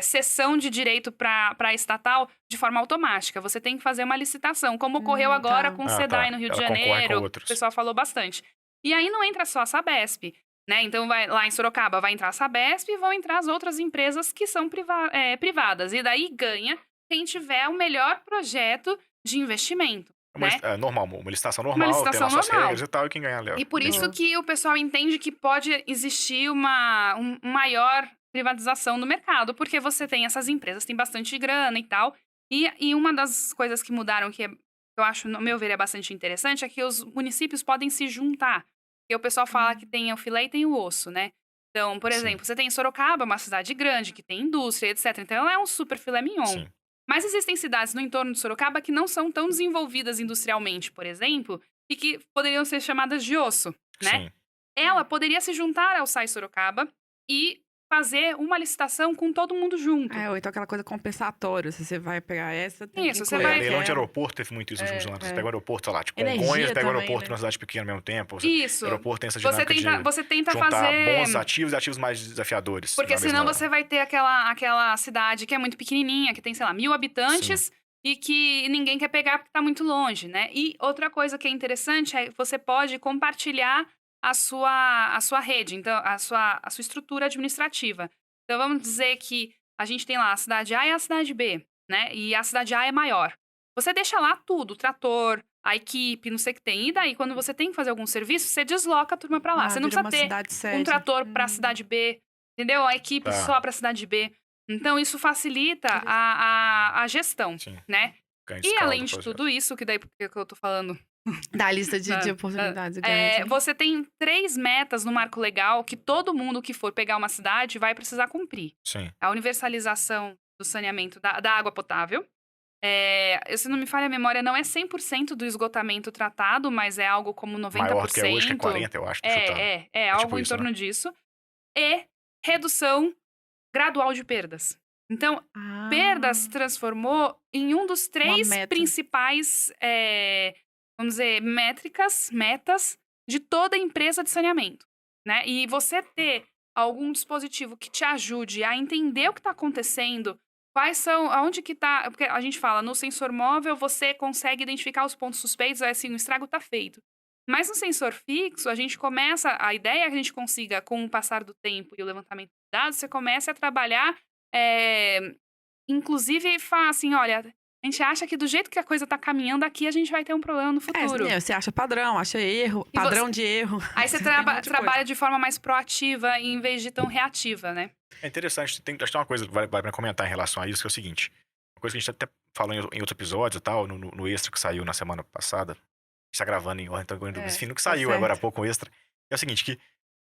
cessão de direito para a estatal de forma automática. Você tem que fazer uma licitação, como ocorreu agora com o SEDAI no Rio de Janeiro. O pessoal falou bastante. E aí não entra só a Sabesp. Né? Então, lá em Sorocaba vai entrar a Sabesp e vão entrar as outras empresas que são privadas. E daí ganha quem tiver o melhor projeto de investimento. É normal, uma licitação normal, tem nossas regras e tal, e quem ganha leva. E por isso que o pessoal entende que pode existir uma maior privatização no mercado, porque você tem essas empresas, tem bastante grana e tal. E uma das coisas que mudaram, que é eu acho, no meu ver, é bastante interessante, é que os municípios podem se juntar. Porque o pessoal fala que tem o filé e tem o osso, né? Então, por exemplo, você tem Sorocaba, uma cidade grande, que tem indústria, etc. Então, ela é um super filé mignon. Sim. Mas existem cidades no entorno de Sorocaba que não são tão desenvolvidas industrialmente, por exemplo, e que poderiam ser chamadas de osso, né? Sim. Ela poderia se juntar ao SAI Sorocaba e fazer uma licitação com todo mundo junto. Ou então aquela coisa compensatória. Se você vai pegar essa, tem Isso, que você incluir vai- Leilão de aquela. aeroporto teve muito isso nos últimos anos. Você pega o aeroporto, sei lá, tipo, Energia Congonhas, pega o também, aeroporto né? numa cidade pequena ao mesmo tempo. Isso. O aeroporto tem essa Você dinâmica tenta, você tenta de juntar fazer... bons ativos e ativos mais desafiadores. Porque na mesma senão hora. você vai ter aquela cidade que é muito pequenininha, que tem, sei lá, 1.000 habitantes e que ninguém quer pegar porque tá muito longe, né? E outra coisa que é interessante é que você pode compartilhar a sua rede, então a sua estrutura administrativa. Então vamos dizer que a gente tem lá a cidade A e a cidade B, né? E a cidade A é maior. Você deixa lá tudo, o trator, a equipe, não sei o que tem. E daí, quando você tem que fazer algum serviço, você desloca a turma pra lá. Você não Vira precisa uma ter cidade um sede. trator pra cidade B, entendeu? A equipe Tá. só pra cidade B. Então, isso facilita a gestão, Sim. né? Ganho de E escala além do de processo. tudo isso, que daí porque que eu tô falando, Da lista de Ah, oportunidades. grande. você tem 3 metas no marco legal que todo mundo que for pegar uma cidade vai precisar cumprir. Sim. A universalização do saneamento da água potável. Se não me falha a memória, não é 100% do esgotamento tratado, mas é algo como 90%. Maior do que é hoje, que é 40, eu acho. Algo tipo em isso, né? torno disso. E redução gradual de perdas. Então, perdas se transformou em um dos 3 meta. principais, vamos dizer, metas de toda empresa de saneamento, né? E você ter algum dispositivo que te ajude a entender o que está acontecendo, aonde que tá, porque a gente fala, no sensor móvel você consegue identificar os pontos suspeitos, assim, o estrago está feito. Mas no sensor fixo, a ideia é que a gente consiga, com o passar do tempo e o levantamento de dados, você começa a trabalhar, inclusive, falar assim, olha, a gente acha que do jeito que a coisa tá caminhando aqui, a gente vai ter um problema no futuro. Você acha padrão, acha erro, E padrão de erro. Aí você Tem um monte de trabalha de forma mais proativa, em vez de tão reativa, né? É interessante, acho que tem uma coisa que vale pra comentar em relação a isso, que é o seguinte. Uma coisa que a gente até falou em outros episódios e tal, no extra que saiu na semana passada. A gente tá gravando em ordem, então enfim, no que saiu certo. agora há pouco o extra. É o seguinte, que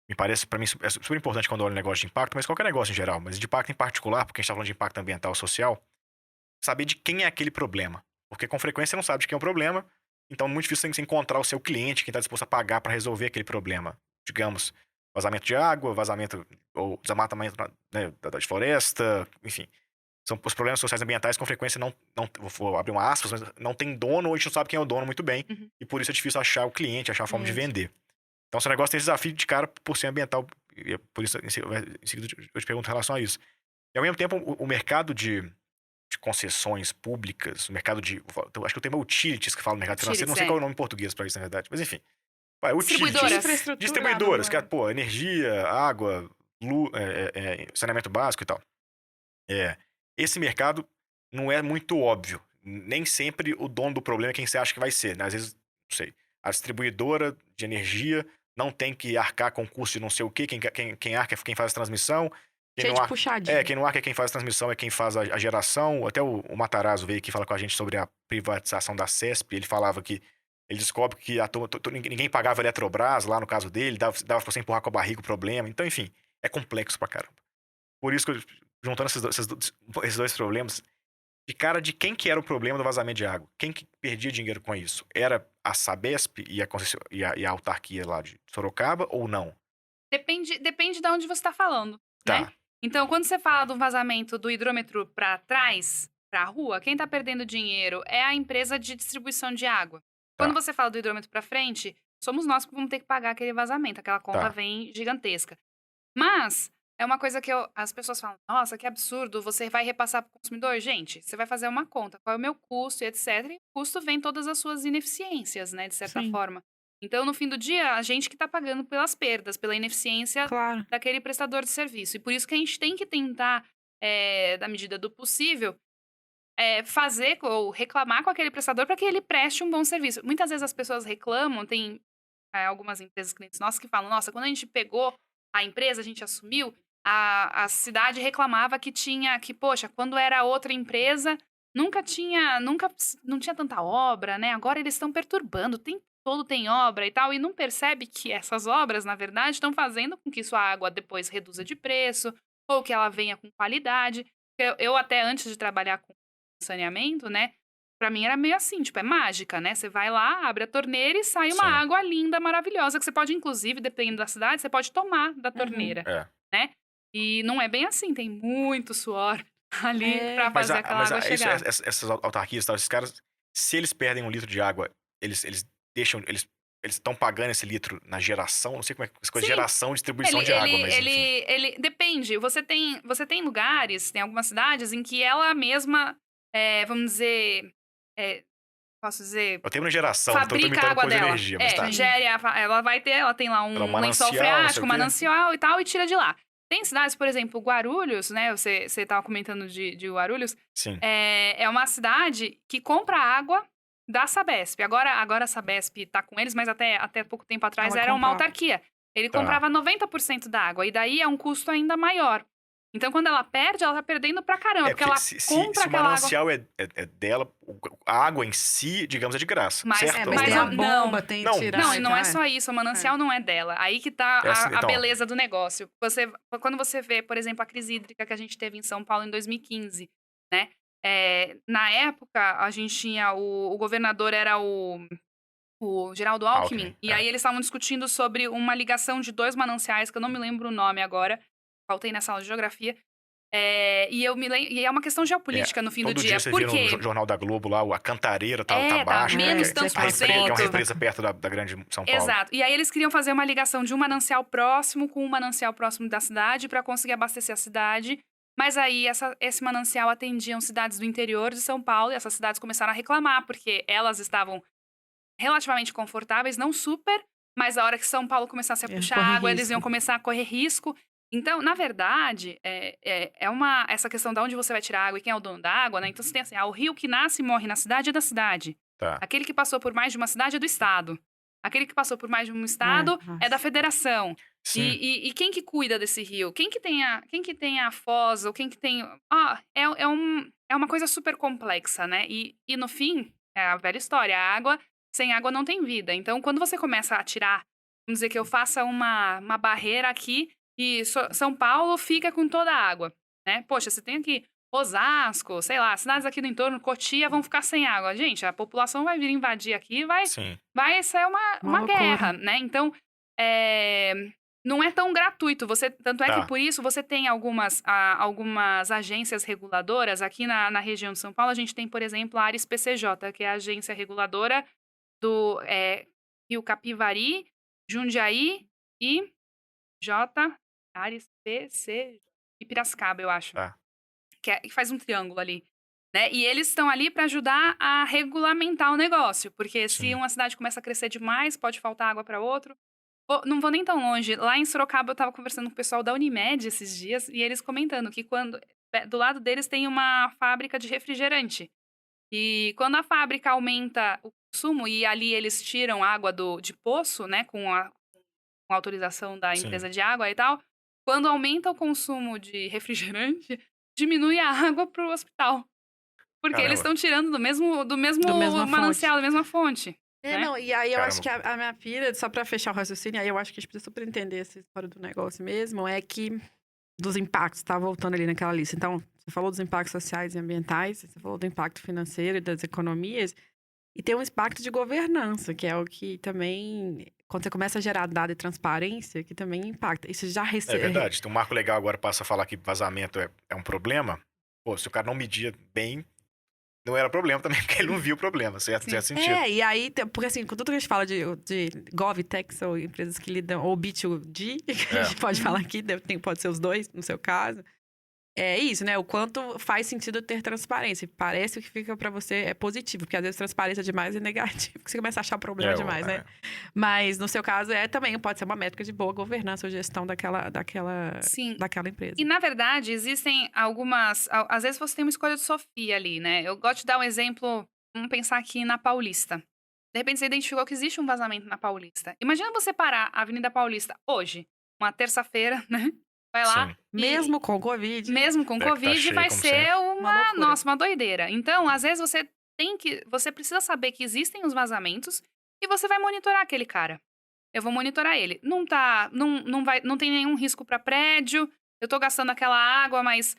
me parece, pra mim, é super importante quando eu olho negócio de impacto, mas qualquer negócio em geral, mas de impacto em particular, porque a gente tá falando de impacto ambiental e social, saber de quem é aquele problema. Porque com frequência você não sabe de quem é o problema, então é muito difícil você encontrar o seu cliente que está disposto a pagar para resolver aquele problema. Digamos, vazamento de água, vazamento ou desmatamento, né, de floresta, enfim. Os problemas sociais e ambientais com frequência não vou abrir uma aspas, mas não tem dono ou a gente não sabe quem é o dono muito bem. E por isso é difícil achar o cliente, achar a forma de vender. Então, seu negócio tem esse desafio de cara por ser ambiental. E é por isso, em seguida, eu te pergunto em relação a isso. E ao mesmo tempo, o mercado de concessões públicas, o mercado de... Acho que o termo é utilities que fala no mercado financeiro. Não sei qual é o nome em português para isso, na verdade. Mas enfim. Distribuidoras, que é, energia, água, saneamento básico e tal. Esse mercado não é muito óbvio. Nem sempre o dono do problema é quem você acha que vai ser, né? Às vezes, não sei, a distribuidora de energia não tem que arcar com custo de não sei o quê, quem arca é quem faz a transmissão. Quem não arca é quem faz a transmissão, é quem faz a geração. Até o Matarazzo veio aqui falar com a gente sobre a privatização da CESP. Ele falava que ele descobre que ninguém pagava a Eletrobras, lá no caso dele, dava pra você empurrar com a barriga o problema. Então, enfim, é complexo pra caramba. Por isso que eu, juntando esses dois problemas, de cara de quem que era o problema do vazamento de água? Quem que perdia dinheiro com isso? Era a Sabesp e a autarquia lá de Sorocaba ou não? Depende de onde você tá falando, Tá. né? Então, quando você fala do vazamento do hidrômetro pra trás, pra rua, quem tá perdendo dinheiro é a empresa de distribuição de água. Quando você fala do hidrômetro pra frente, somos nós que vamos ter que pagar aquele vazamento. Aquela conta vem gigantesca. Mas é uma coisa que as pessoas falam, nossa, que absurdo, você vai repassar pro consumidor? Gente, você vai fazer uma conta, qual é o meu custo e etc. E o custo vem todas as suas ineficiências, né, de certa forma. Então, no fim do dia, a gente que tá pagando pelas perdas, pela ineficiência daquele prestador de serviço. E por isso que a gente tem que tentar, da medida do possível, fazer ou reclamar com aquele prestador para que ele preste um bom serviço. Muitas vezes as pessoas reclamam, tem algumas empresas clientes nossas que falam, nossa, quando a gente pegou a empresa, a gente assumiu, a cidade reclamava que poxa, quando era outra empresa, nunca não tinha tanta obra, né? Agora eles estão perturbando, todo tem obra e tal, e não percebe que essas obras, na verdade, estão fazendo com que sua água depois reduza de preço, ou que ela venha com qualidade. Eu até antes de trabalhar com saneamento, né? Pra mim era meio assim, tipo, é mágica, né? Você vai lá, abre a torneira e sai uma água linda, maravilhosa, que você pode, inclusive, dependendo da cidade, você pode tomar da torneira, né? E não é bem assim, tem muito suor ali pra fazer aquela água chegar. Essas autarquias, esses caras, se eles perdem 1 litro de água, eles deixam... Eles estão pagando esse litro na geração? Não sei como é que essa coisa de geração e distribuição de água, mas ele depende. Você tem lugares, tem algumas cidades em que ela mesma, vamos dizer... posso dizer... Eu tenho uma geração, fabrica a água dela. Energia, mas tá. Ela tem lá um lençol freático, manancial e tal, e tira de lá. Tem cidades, por exemplo, Guarulhos, né? Você estava comentando de Guarulhos. Sim. É uma cidade que compra água da Sabesp. Agora a Sabesp tá com eles, mas até pouco tempo atrás era uma autarquia. Ele comprava 90% da água, e daí é um custo ainda maior. Então, quando ela perde, ela tá perdendo pra caramba, porque ela compra aquela água... Se o manancial é dela, a água em si, digamos, é de graça, certo? Mas tem a bomba, tem que tirar. Não é só isso, o manancial não é dela. Aí que tá a beleza do negócio. Quando você vê, por exemplo, a crise hídrica que a gente teve em São Paulo em 2015, né? Na época, a gente tinha... O governador era o Geraldo Alckmin. E aí eles estavam discutindo sobre uma ligação de 2 mananciais, que eu não me lembro o nome agora. Faltei nessa aula de geografia. E é uma questão geopolítica no fim do dia. Todo dia você vê no Jornal da Globo lá, a Cantareira tá baixa. Menos tantos por cento. Que é uma represa perto da grande São Paulo. Exato. E aí eles queriam fazer uma ligação de um manancial próximo com um manancial próximo da cidade para conseguir abastecer a cidade. Mas aí esse manancial atendiam cidades do interior de São Paulo e essas cidades começaram a reclamar porque elas estavam relativamente confortáveis, não super, mas a hora que São Paulo começasse a puxar água, eles iam começar a correr risco. Então, na verdade, essa questão de onde você vai tirar água e quem é o dono da água, né? Então, você tem assim, o rio que nasce e morre na cidade é da cidade. Tá. Aquele que passou por mais de uma cidade é do estado. Aquele que passou por mais de um estado é da federação. E quem que cuida desse rio? Quem que tem a foz, ou quem que tem... é uma coisa super complexa, né? E no fim, é a velha história, sem água não tem vida. Então, quando você começa a tirar, vamos dizer que eu faça uma barreira aqui, e São Paulo fica com toda a água, né? Poxa, você tem aqui Osasco, sei lá, cidades aqui do entorno, Cotia, vão ficar sem água. Gente, a população vai vir invadir aqui, vai ser uma guerra, né? Então, não é tão gratuito. Tanto é que por isso você tem algumas agências reguladoras. Aqui na região de São Paulo, a gente tem, por exemplo, a Ares PCJ, que é a agência reguladora do Rio Capivari, Jundiaí e Ares PC e Piracicaba, eu acho. Que faz um triângulo ali, né? E eles estão ali para ajudar a regulamentar o negócio, porque se uma cidade começa a crescer demais, pode faltar água para outro. Não vou nem tão longe. Lá em Sorocaba, eu estava conversando com o pessoal da Unimed esses dias, e eles comentando que do lado deles tem uma fábrica de refrigerante. E quando a fábrica aumenta o consumo, e ali eles tiram água de poço, né, com a autorização da empresa de água e tal, quando aumenta o consumo de refrigerante, diminui a água pro hospital. Porque eles estão tirando do mesmo manancial, da mesma fonte. Né? Não, e aí eu acho que a minha pira, só pra fechar o raciocínio, aí eu acho que a gente precisa super entender essa história do negócio mesmo, é que dos impactos, tá voltando ali naquela lista. Então, você falou dos impactos sociais e ambientais, você falou do impacto financeiro e das economias, e tem um impacto de governança, que é o que também, quando você começa a gerar dado e transparência, que também impacta. Isso já recebe. É verdade. Então, o Marco Legal agora passa a falar que vazamento é um problema. Pô, se o cara não media bem, não era problema também, porque ele não viu o problema, certo? Não tinha sentido. E aí, porque assim, com tudo que a gente fala de GovTech, ou empresas que lidam, ou B2G, que a gente pode falar aqui, pode ser os dois, no seu caso. É isso, né? O quanto faz sentido ter transparência. Parece que fica pra você é positivo, porque às vezes transparência demais é negativo, porque você começa a achar o problema demais, né? Mas no seu caso também pode ser uma métrica de boa governança ou gestão daquela empresa. E na verdade, existem algumas... Às vezes você tem uma escolha de Sofia ali, né? Eu gosto de dar um exemplo, vamos pensar aqui na Paulista. De repente você identificou que existe um vazamento na Paulista. Imagina você parar a Avenida Paulista hoje, uma terça-feira, né? Vai lá. Sim. Mesmo com Covid. Mesmo com É que tá Covid, cheio, vai como ser sempre. Uma loucura. uma doideira. Então, às vezes, você precisa saber que existem os vazamentos e você vai monitorar aquele cara. Eu vou monitorar ele. Não tem nenhum risco para prédio, eu tô gastando aquela água, mas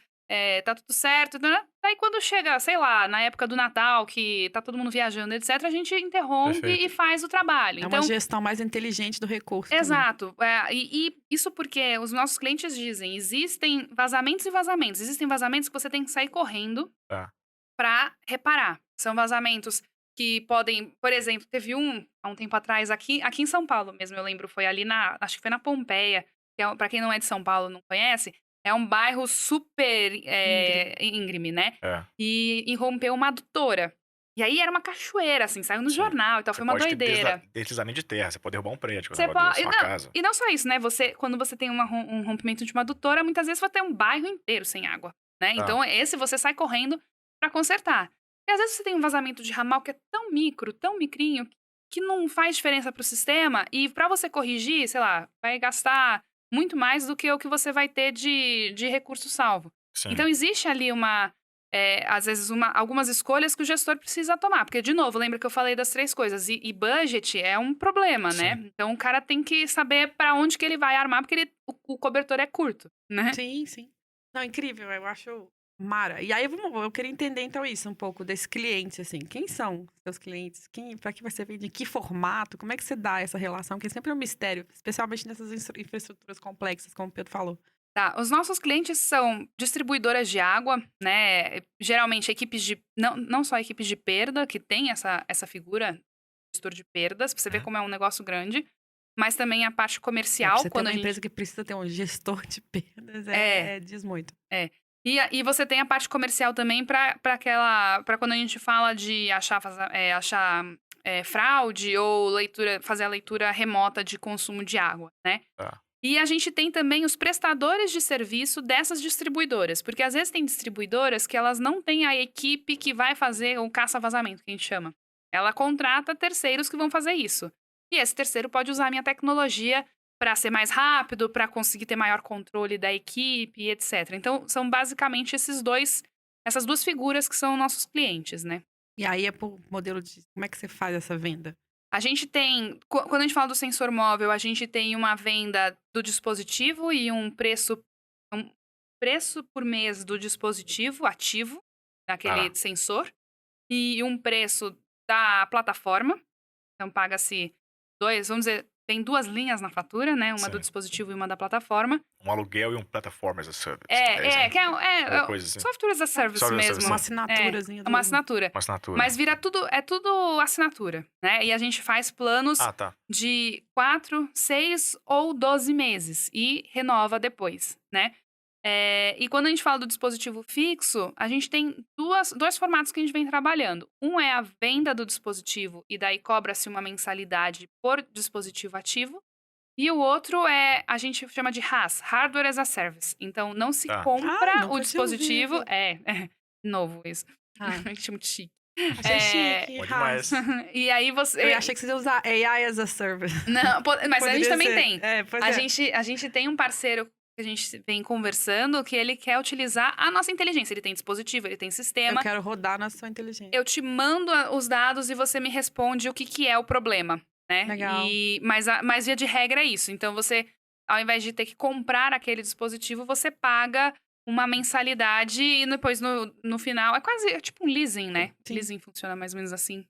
tá tudo certo. Né? Aí quando chega, sei lá, na época do Natal, que tá todo mundo viajando, etc., a gente interrompe Perfeito. e faz o trabalho. É Então, uma gestão mais inteligente do recurso. também. exato. E isso porque os nossos clientes dizem, existem vazamentos e vazamentos. Existem vazamentos que você tem que sair correndo Tá. para reparar. São vazamentos que podem, por exemplo, teve há um tempo atrás aqui em São Paulo mesmo, eu lembro, foi ali acho que foi na Pompeia, que para quem não é de São Paulo, não conhece, é um bairro super íngreme, né? É. E irrompeu uma adutora. E aí era uma cachoeira, assim, saiu no Sim. jornal e tal, foi uma Pode ter doideira. deslizamento de terra, você pode derrubar um prédio, Você pode, uma casa. e não só isso, né? Quando você tem um rompimento de uma adutora, muitas vezes vai ter um bairro inteiro sem água, né? Tá. Então, esse você sai correndo para consertar. E às vezes você tem um vazamento de ramal que é tão micro, tão micrinho, que não faz diferença pro sistema. E para você corrigir, sei lá, vai gastar muito mais do que o que você vai ter de recurso salvo. Sim. Então, existe ali às vezes, algumas escolhas que o gestor precisa tomar. Porque, de novo, lembra que eu falei das 3 coisas. E budget é um problema, Sim. né? Então, o cara tem que saber para onde que ele vai armar, porque o cobertor é curto, né? Sim, sim. Não, incrível, eu acho mara. E aí, eu queria entender, então, isso um pouco desse cliente, assim. Quem são seus clientes? Para que você vende? Em que formato? Como é que você dá essa relação? Que sempre é um mistério, especialmente nessas infraestruturas complexas, como o Pedro falou. Tá, os nossos clientes são distribuidoras de água, né? Geralmente equipes não só equipes de perda, que tem essa figura, gestor de perdas, pra você ver como é um negócio grande, mas também a parte comercial. Você quando tem uma empresa que precisa ter um gestor de perdas, diz muito. E você tem a parte comercial também para quando a gente fala de achar fraude ou fazer a leitura remota de consumo de água, né? Tá. E a gente tem também os prestadores de serviço dessas distribuidoras. Porque às vezes tem distribuidoras que elas não têm a equipe que vai fazer o caça-vazamento, que a gente chama. Ela contrata terceiros que vão fazer isso. E esse terceiro pode usar a minha tecnologia para ser mais rápido, para conseguir ter maior controle da equipe, etc. Então, são basicamente essas 2 figuras que são nossos clientes, né? E aí é por modelo de... Como é que você faz essa venda? A gente tem, quando a gente fala do sensor móvel, a gente tem uma venda do dispositivo e um preço por mês do dispositivo ativo, naquele sensor, e um preço da plataforma. Então, paga-se vamos dizer, tem 2 linhas na fatura, né? Uma do dispositivo e uma da plataforma. Um aluguel e um platform as a service. Coisa assim. Software as a service mesmo. Uma assinaturazinha. Uma assinatura. Mas vira tudo assinatura, né? E a gente faz planos de 4, 6 ou 12 meses e renova depois, né? E quando a gente fala do dispositivo fixo, a gente tem 2 formatos que a gente vem trabalhando. Um é a venda do dispositivo, e daí cobra-se uma mensalidade por dispositivo ativo. E o outro a gente chama de HaaS, Hardware as a Service. Então, não se compra o dispositivo. Novo isso. Achei muito chique. Achei chique. Pode demais. E aí você... Eu achei que você ia usar AI as a Service. Não, mas a gente também tem. A gente tem um parceiro que a gente vem conversando que ele quer utilizar a nossa inteligência. Ele tem dispositivo, ele tem sistema. Eu quero rodar na sua inteligência. Eu te mando os dados e você me responde o que é o problema, né? Legal. Mas via de regra é isso. Então, você, ao invés de ter que comprar aquele dispositivo, você paga uma mensalidade e depois, no final, é tipo um leasing, né? Sim. Leasing funciona mais ou menos assim.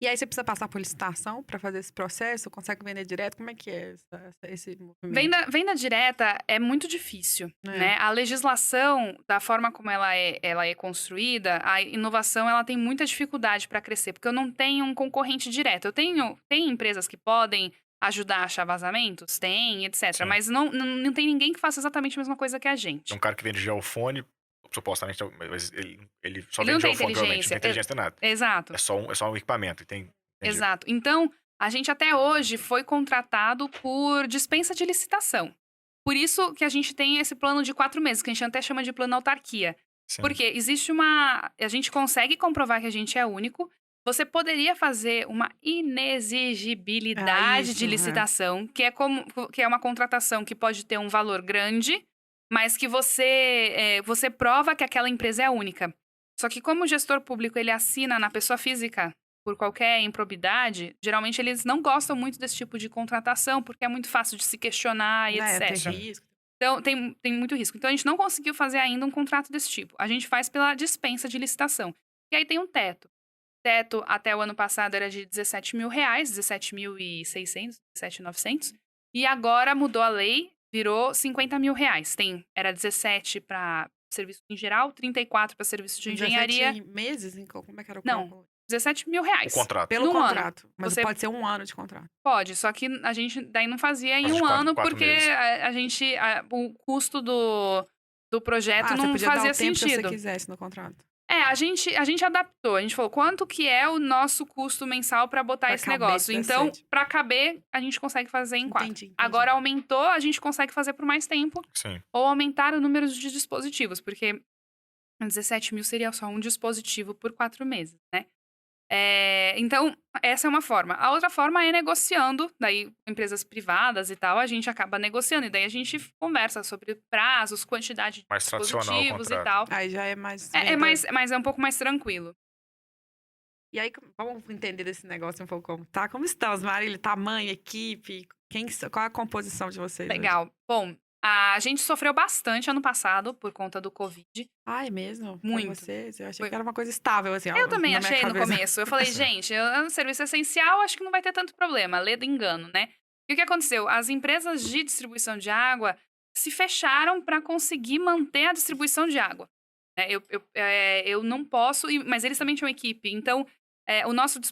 E aí você precisa passar por licitação para fazer esse processo? Consegue vender direto? Como é que é esse movimento? Venda direta é muito difícil, né? A legislação, da forma como ela é construída, a inovação ela tem muita dificuldade para crescer, porque eu não tenho um concorrente direto. Tem empresas que podem ajudar a achar vazamentos? Tem, etc. Sim. Mas não tem ninguém que faça exatamente a mesma coisa que a gente. Tem um cara que vende geofone, supostamente, mas ele só Ele vende não tem geofone, provavelmente. Não inteligência. tem inteligência nada. Exato. É só um equipamento. Entendi. Exato. Então, a gente até hoje foi contratado por dispensa de licitação. Por isso que a gente tem esse plano de 4 meses, que a gente até chama de plano autarquia. Sim. Porque existe a gente consegue comprovar que a gente é único. Você poderia fazer uma inexigibilidade de licitação, que é uma contratação que pode ter um valor grande, mas que você prova que aquela empresa é única. Só que como o gestor público ele assina na pessoa física por qualquer improbidade, geralmente eles não gostam muito desse tipo de contratação, porque é muito fácil de se questionar e etc. Tem risco. Então, tem muito risco. Então, a gente não conseguiu fazer ainda um contrato desse tipo. A gente faz pela dispensa de licitação. E aí tem um teto. O teto, até o ano passado, era de R$17 mil, 17.600, 17.900. E agora mudou a lei, virou 50 mil reais. Era 17 para serviço em geral, 34 para serviço de engenharia. 17 meses? Como é que era o Não, cálculo? 17 mil reais. O contrato. Pelo contrato. Ano. Mas pode ser 1 ano de contrato. Pode, só que a gente daí não fazia em Faz um ano, quatro porque meses. o custo do projeto não você podia fazia dar o tempo sentido. que você quisesse no contrato. A gente adaptou. A gente falou, quanto que é o nosso custo mensal para botar Pra esse caber negócio? 17. Então, para caber, a gente consegue fazer em 4. Entendi. Agora aumentou, a gente consegue fazer por mais tempo. Sim. Ou aumentar o número de dispositivos, porque 17 mil seria só um dispositivo por 4 meses, né? Então, essa é uma forma. A outra forma é negociando, daí empresas privadas e tal, a gente acaba negociando, e daí a gente conversa sobre prazos, quantidade de Mais tradicional o dispositivos e contrato. tal. Aí já é mais... Mas é um pouco mais tranquilo. E aí, vamos entender desse negócio um pouco como tá. Como estamos, Marília? Tamanho, equipe? Qual é a composição de vocês? Legal. Hoje? Bom, a gente sofreu bastante ano passado por conta do Covid. Ah, é mesmo? Muito. Pra vocês? Eu achei que era uma coisa estável, assim. Eu também achei no cabeça. começo. Eu falei, gente, é um serviço essencial, acho que não vai ter tanto problema. Lê do engano, né? E o que aconteceu? As empresas de distribuição de água se fecharam para conseguir manter a distribuição de água. Eu não posso, mas eles também tinham equipe. Então,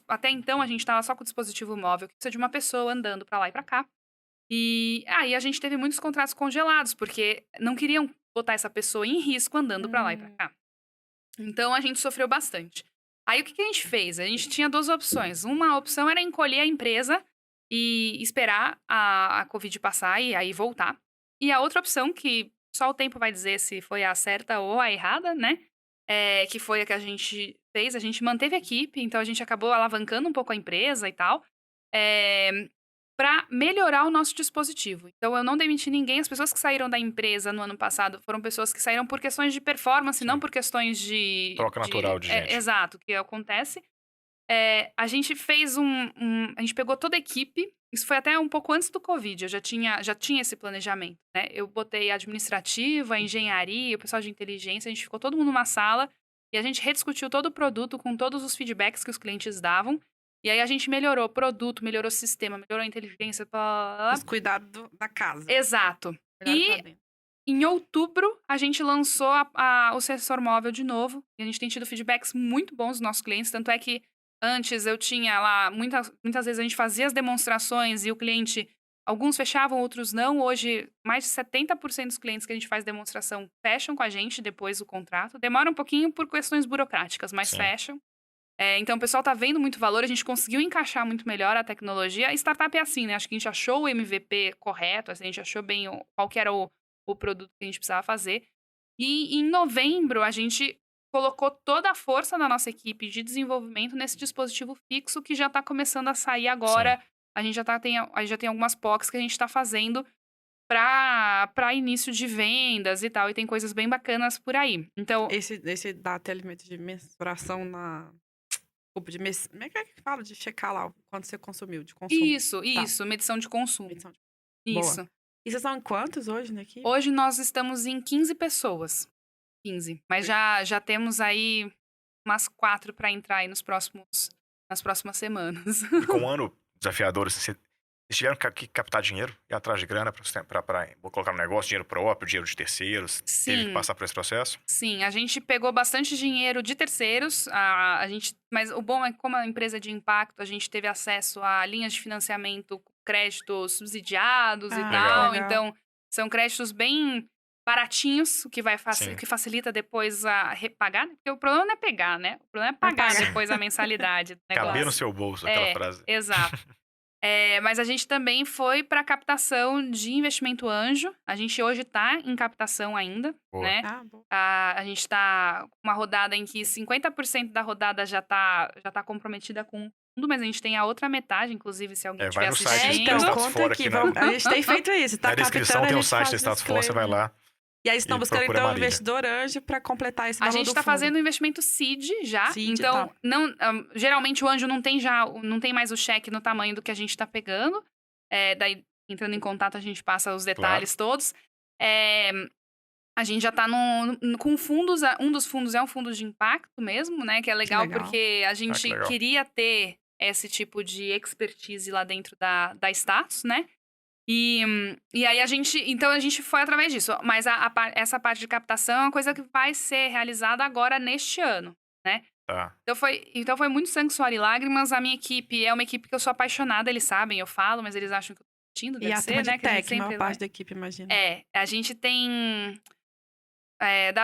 até então, a gente estava só com o dispositivo móvel, que precisa de uma pessoa andando para lá e para cá. E aí a gente teve muitos contratos congelados, porque não queriam botar essa pessoa em risco andando para lá e para cá. Então, a gente sofreu bastante. Aí, o que a gente fez? A gente tinha 2 opções. Uma opção era encolher a empresa e esperar a Covid passar e aí voltar. E a outra opção, que só o tempo vai dizer se foi a certa ou a errada, né? Que foi a que a gente fez. A gente manteve a equipe, então a gente acabou alavancando um pouco a empresa e tal. Para melhorar o nosso dispositivo. Então, eu não demiti ninguém. As pessoas que saíram da empresa no ano passado foram pessoas que saíram por questões de performance, não por questões de... Troca natural de gente. Exato, que acontece. A gente fez a gente pegou toda a equipe. Isso foi até um pouco antes do Covid. Eu já tinha esse planejamento, né? Eu botei a administrativa, a engenharia, o pessoal de inteligência. A gente ficou todo mundo numa sala e a gente rediscutiu todo o produto com todos os feedbacks que os clientes davam. E aí a gente melhorou o produto, melhorou o sistema, melhorou a inteligência. Os cuidados da casa. Exato. E em outubro, a gente lançou o sensor móvel de novo. E a gente tem tido feedbacks muito bons dos nossos clientes. Tanto é que antes eu tinha lá, muitas vezes a gente fazia as demonstrações e o cliente, alguns fechavam, outros não. Hoje, mais de 70% dos clientes que a gente faz demonstração fecham com a gente depois do contrato. Demora um pouquinho por questões burocráticas, mas fecham. Então, o pessoal tá vendo muito valor, a gente conseguiu encaixar muito melhor a tecnologia. A startup é assim, né? Acho que a gente achou o MVP correto, assim, a gente achou bem qual que era o produto que a gente precisava fazer. E em novembro, a gente colocou toda a força da nossa equipe de desenvolvimento nesse dispositivo fixo que já tá começando a sair agora. Sim. A gente já tem algumas POCs que a gente tá fazendo para início de vendas e tal. E tem coisas bem bacanas por aí. Então, esse da telemetria de mensuração como é que fala? De checar lá quanto você consumiu, de consumo. Isso. Medição de consumo. Isso. Boa. E vocês são em quantos hoje, né? Aqui? Hoje nós estamos em 15 pessoas. 15. Mas já temos aí umas 4 para entrar aí nas próximas semanas. E com um ano desafiador, vocês tiveram que captar dinheiro, ir atrás de grana para colocar no negócio, dinheiro próprio, dinheiro de terceiros? Sim. Teve que passar por esse processo? Sim, a gente pegou bastante dinheiro de terceiros, mas o bom é que, como a empresa de impacto, a gente teve acesso a linhas de financiamento, créditos subsidiados e tal. Legal. Então, são créditos bem baratinhos, o que que facilita depois a repagar. Porque o problema não é pegar, né? O problema é pagar depois a mensalidade do negócio. Caber no seu bolso, aquela frase. Exato. Mas a gente também foi para captação de investimento anjo. A gente hoje está em captação ainda, Boa. né? A gente está com uma rodada em que 50% da rodada já tá comprometida com o fundo, mas a gente tem a outra metade, inclusive, se alguém estiver assistindo. Então, conta aqui, a gente tem feito isso. Na descrição tem o site do Status For, você vai lá. E aí estão buscando, então, um investidor anjo para completar esse valor do fundo. A gente está fazendo um investimento seed já. Seed, então, tá. Geralmente o anjo não tem mais o cheque no tamanho do que a gente está pegando. Daí, entrando em contato, a gente passa os detalhes todos. A gente já está com fundos. Um dos fundos é um fundo de impacto mesmo, né? Que é legal, porque a gente queria ter esse tipo de expertise lá dentro da Status, né? E aí a gente foi através disso. Mas essa parte de captação é uma coisa que vai ser realizada agora neste ano, né? Tá. Então foi muito sangue, suor e lágrimas. A minha equipe é uma equipe que eu sou apaixonada, eles sabem, eu falo, mas eles acham que eu tô mentindo, deve ser, né? Que a maior parte da equipe, imagina. A gente tem...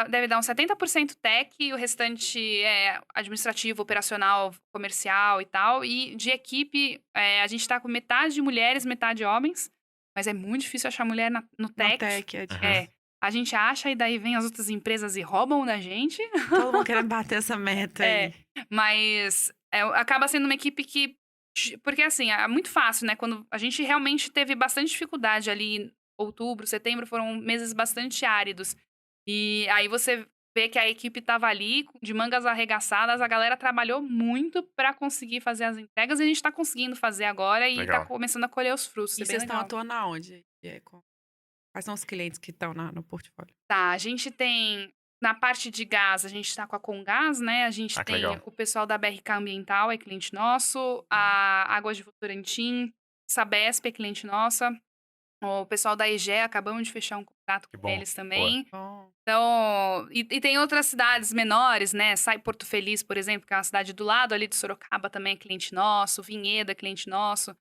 deve dar uns 70% tech, e o restante é administrativo, operacional, comercial e tal. E de equipe, a gente tá com metade mulheres, metade homens. Mas é muito difícil achar mulher no tech. No tech, é difícil. A gente acha e daí vem as outras empresas e roubam da gente. Todo mundo querendo bater essa meta aí. Mas acaba sendo uma equipe que... Porque assim, é muito fácil, né? Quando a gente realmente teve bastante dificuldade ali, outubro, setembro, foram meses bastante áridos. E aí você vê que a equipe tava ali, de mangas arregaçadas, a galera trabalhou muito para conseguir fazer as entregas, e a gente tá conseguindo fazer agora e tá começando a colher os frutos. E vocês estão atuando aonde? Quais são os clientes que estão no portfólio? Tá, a gente tem... Na parte de gás, a gente tá com a Comgás, né? A gente tem o pessoal da BRK Ambiental, é cliente nosso. A Águas de Votorantim, Sabesp é cliente nossa. O pessoal da EGE, acabamos de fechar um contrato com eles também. Então, e tem outras cidades menores, né? Porto Feliz, por exemplo, que é uma cidade do lado ali de Sorocaba, também é cliente nosso. Vinhedo é cliente nosso.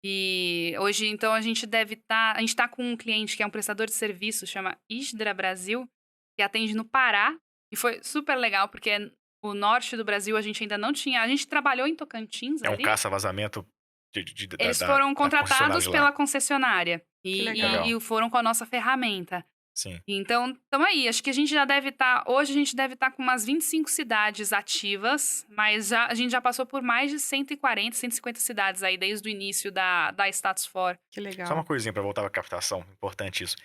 E hoje, então, a gente tá com um cliente que é um prestador de serviço, chama Isdra Brasil, que atende no Pará. E foi super legal, porque o norte do Brasil a gente ainda não tinha... A gente trabalhou em Tocantins ali. É um caça-vazamento... Eles foram contratados pela concessionária e foram com a nossa ferramenta. Sim. Então, estamos aí. Acho que a gente já deve estar... Hoje a gente deve estar com umas 25 cidades ativas, mas a gente já passou por mais de 140, 150 cidades aí, desde o início da Status For. Que legal. Só uma coisinha para voltar à captação, importante isso.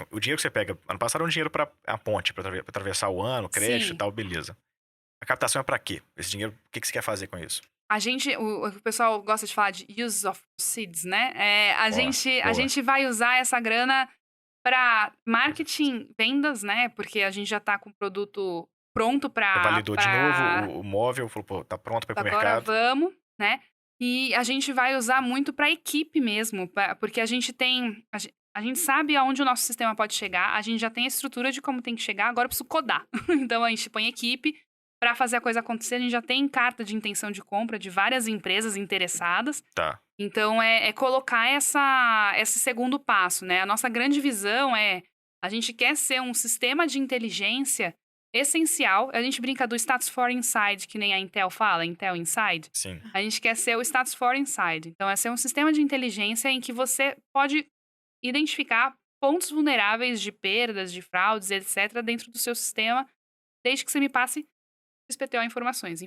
O dinheiro que você pega... Ano passado era um dinheiro para a ponte, para atravessar o ano, crédito e tal, beleza. A captação é para quê? Esse dinheiro, o que você quer fazer com isso? A gente, o pessoal gosta de falar de use of proceeds, né? A gente vai usar essa grana para marketing, vendas, né? Porque a gente já tá com o produto pronto para... Validou de novo o móvel, falou, pô, tá pronto para ir pro mercado. Agora vamos, né? E a gente vai usar muito para equipe mesmo, porque a gente tem... A gente sabe aonde o nosso sistema pode chegar, a gente já tem a estrutura de como tem que chegar, agora eu preciso codar. Então a gente põe equipe para fazer a coisa acontecer. A gente já tem carta de intenção de compra de várias empresas interessadas. Tá. Então, é colocar esse segundo passo, né? A nossa grande visão a gente quer ser um sistema de inteligência essencial. A gente brinca do Status for Inside, que nem a Intel fala, Intel Inside. Sim. A gente quer ser o Status for Inside. Então, é ser um sistema de inteligência em que você pode identificar pontos vulneráveis de perdas, de fraudes, etc., dentro do seu sistema, desde que você me passe XPTO informações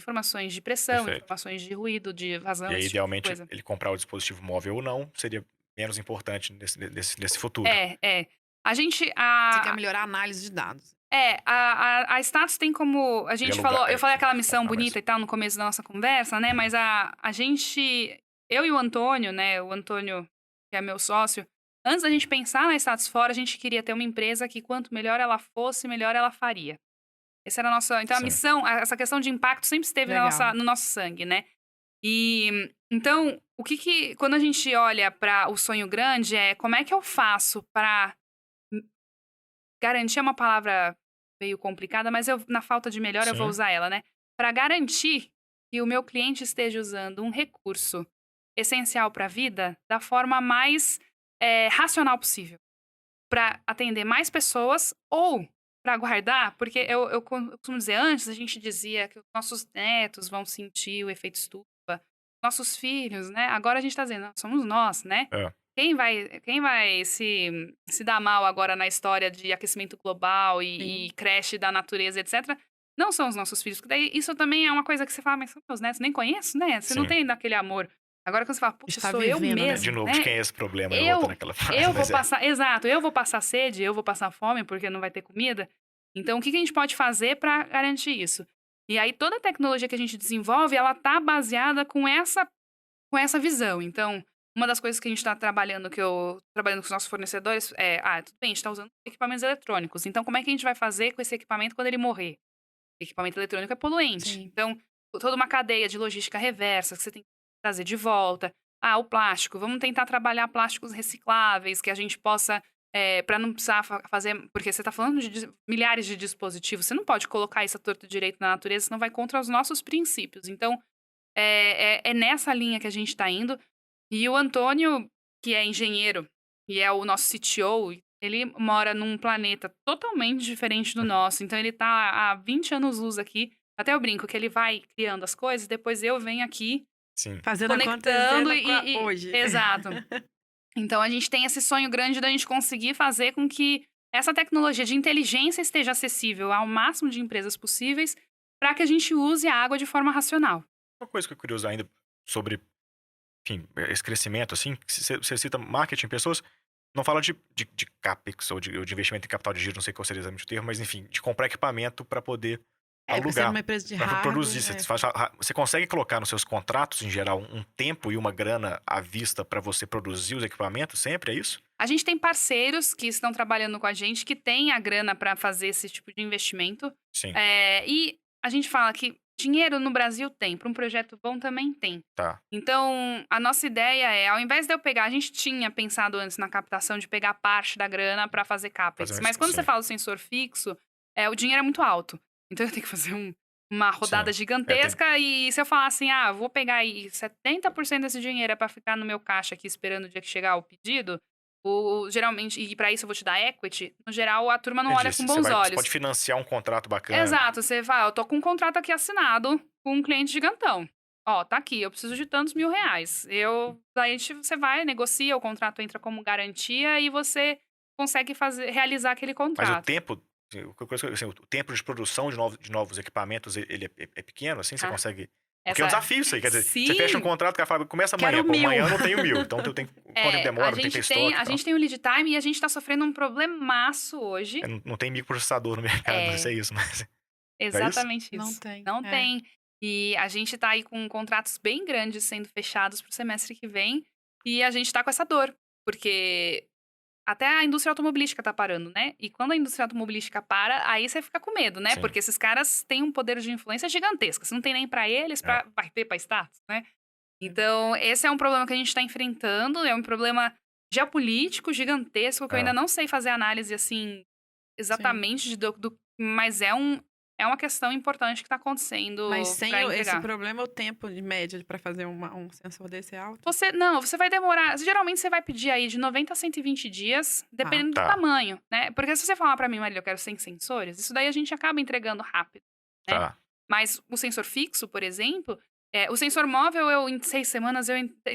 de pressão, informações de ruído, de vazão. E aí, idealmente, ele comprar o dispositivo móvel ou não seria menos importante nesse futuro. A gente... Você quer melhorar a análise de dados. A Status tem como... A gente falou... Eu falei aquela missão bonita e tal no começo da nossa conversa, né? Mas a gente... Eu e o Antônio, né? O Antônio, que é meu sócio, antes da gente pensar na Status For, a gente queria ter uma empresa que quanto melhor ela fosse, melhor ela faria. Essa era a nossa... Então, a missão, essa questão de impacto sempre esteve no nosso sangue, né? E, então, quando a gente olha para o sonho grande, como é que eu faço para garantir, é uma palavra meio complicada, mas na falta de melhor eu vou usar ela, né? Para garantir que o meu cliente esteja usando um recurso essencial para a vida da forma mais racional possível. Para atender mais pessoas ou... para guardar, porque eu costumo dizer, antes a gente dizia que os nossos netos vão sentir o efeito estufa, nossos filhos, né? Agora a gente tá dizendo, somos nós, né? Quem vai se dar mal agora na história de aquecimento global e creche da natureza, etc., não são os nossos filhos. Porque daí isso também é uma coisa que você fala, mas são meus netos, nem conheço, né? Você não tem daquele amor. Agora, quando você fala, putz, sou eu vivendo, né? mesmo, De novo, né? de quem é esse problema? Eu volto naquela frase. Eu vou passar, exato, eu vou passar sede, eu vou passar fome porque não vai ter comida. Então, o que a gente pode fazer para garantir isso? E aí, toda a tecnologia que a gente desenvolve, ela tá baseada com essa visão. Então, uma das coisas que a gente está trabalhando, trabalhando com os nossos fornecedores, tudo bem, a gente está usando equipamentos eletrônicos. Então, como é que a gente vai fazer com esse equipamento quando ele morrer? Equipamento eletrônico é poluente. Sim. Então, toda uma cadeia de logística reversa que você tem que trazer de volta. O plástico. Vamos tentar trabalhar plásticos recicláveis, que a gente possa, para não precisar fazer... Porque você está falando de milhares de dispositivos. Você não pode colocar isso a torto direito na natureza, senão vai contra os nossos princípios. Então, é nessa linha que a gente está indo. E o Antônio, que é engenheiro e é o nosso CTO, ele mora num planeta totalmente diferente do nosso. Então, ele tá há 20 anos-luz aqui. Até eu brinco que ele vai criando as coisas, depois eu venho aqui fazendo conectando hoje. Exato. Então, a gente tem esse sonho grande da gente conseguir fazer com que essa tecnologia de inteligência esteja acessível ao máximo de empresas possíveis para que a gente use a água de forma racional. Uma coisa que eu curioso ainda sobre, enfim, esse crescimento, assim, você cita marketing, pessoas, não fala de CAPEX ou de investimento em capital de giro, não sei qual seria exatamente o termo, mas enfim, de comprar equipamento para poder alugar, uma empresa de para produzir. Você consegue colocar nos seus contratos, em geral, um tempo e uma grana à vista para você produzir os equipamentos sempre, é isso? A gente tem parceiros que estão trabalhando com a gente, que têm a grana para fazer esse tipo de investimento. Sim. E a gente fala que dinheiro no Brasil tem, para um projeto bom também tem. Tá. Então, a nossa ideia ao invés de eu pegar, a gente tinha pensado antes na captação de pegar parte da grana para fazer CAPEX. Mas quando você fala do sensor fixo, o dinheiro é muito alto. Então, eu tenho que fazer uma rodada gigantesca e se eu falar assim, vou pegar aí 70% desse dinheiro para ficar no meu caixa aqui esperando o dia que chegar o pedido, geralmente, e para isso eu vou te dar equity, no geral a turma não olha com bons olhos. Você pode financiar um contrato bacana. Exato, você fala, eu tô com um contrato aqui assinado com um cliente gigantão. Tá aqui, eu preciso de tantos R$1.000. Daí você vai, negocia, o contrato entra como garantia e você consegue realizar aquele contrato. Mas o tempo... Assim, o tempo de produção de novos equipamentos, ele é pequeno, assim? Você consegue... Porque é um desafio isso aí, quer dizer, você fecha um contrato, o cara fala, começa amanhã, amanhã eu não tenho 1.000, então eu tenho... Quanto tempo demora, não tem estoque. A gente tem o lead time e a gente tá sofrendo um problemaço hoje. Não tem microprocessador no mercado, não sei isso, mas... Exatamente isso. Não tem. Não tem. E a gente tá aí com contratos bem grandes sendo fechados pro semestre que vem, e a gente tá com essa dor, porque... Até a indústria automobilística tá parando, né? E quando a indústria automobilística para, aí você fica com medo, né? Sim. Porque esses caras têm um poder de influência gigantesco. Você não tem nem pra eles, vai ter pra status, né? Então, esse é um problema que a gente tá enfrentando. É um problema geopolítico gigantesco, que eu ainda não sei fazer análise, assim, exatamente mas é uma questão importante que tá acontecendo. Mas sem esse problema, o tempo de média para fazer um sensor desse é alto? Você vai demorar... Geralmente, você vai pedir aí de 90 a 120 dias, dependendo do tamanho, né? Porque se você falar pra mim, Marília, eu quero 100 sensores, isso daí a gente acaba entregando rápido, né? Tá. Mas o sensor fixo, por exemplo... o sensor móvel, em 6 semanas,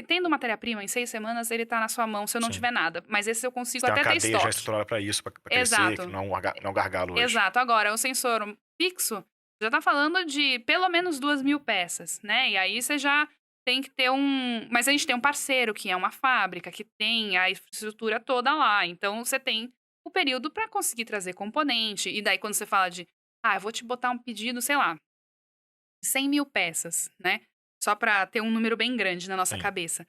tendo matéria-prima, em 6 semanas ele tá na sua mão, se eu não tiver nada. Mas esse eu consigo até ter estoque. Tem uma cadeia já estruturada pra isso, pra crescer, que não é um gargalo hoje. Exato. Agora, o sensor fixo já tá falando de pelo menos 2.000 peças, né? E aí você já tem que ter Mas a gente tem um parceiro, que é uma fábrica, que tem a estrutura toda lá. Então, você tem o período pra conseguir trazer componente. E daí, quando você fala de... eu vou te botar um pedido, sei lá, 100.000 peças, né? Só pra ter um número bem grande na nossa cabeça.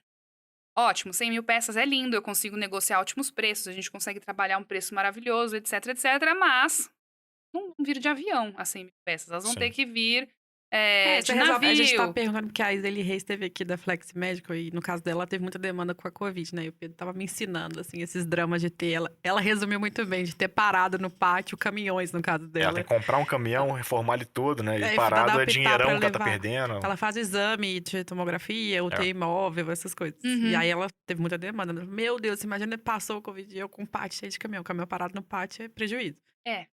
Ótimo, 100.000 peças é lindo, eu consigo negociar ótimos preços, a gente consegue trabalhar um preço maravilhoso, etc, mas não vir de avião as 100.000 peças. Elas vão ter que vir de navio. A gente tá perguntando, porque a Iseli Reis esteve aqui da Flex Médico e no caso dela, ela teve muita demanda com a Covid, né? E o Pedro tava me ensinando, assim, esses dramas de ter. Ela resumiu muito bem, de ter parado no pátio caminhões, no caso dela. Ela tem que comprar um caminhão, reformar ele todo, né? E parado é dinheirão que ela tá perdendo. Ela faz exame de tomografia, UTI móvel, essas coisas. Uhum. E aí ela teve muita demanda. Meu Deus, imagina, passou o Covid e eu com um pátio cheio de caminhão. Caminhão parado no pátio é prejuízo.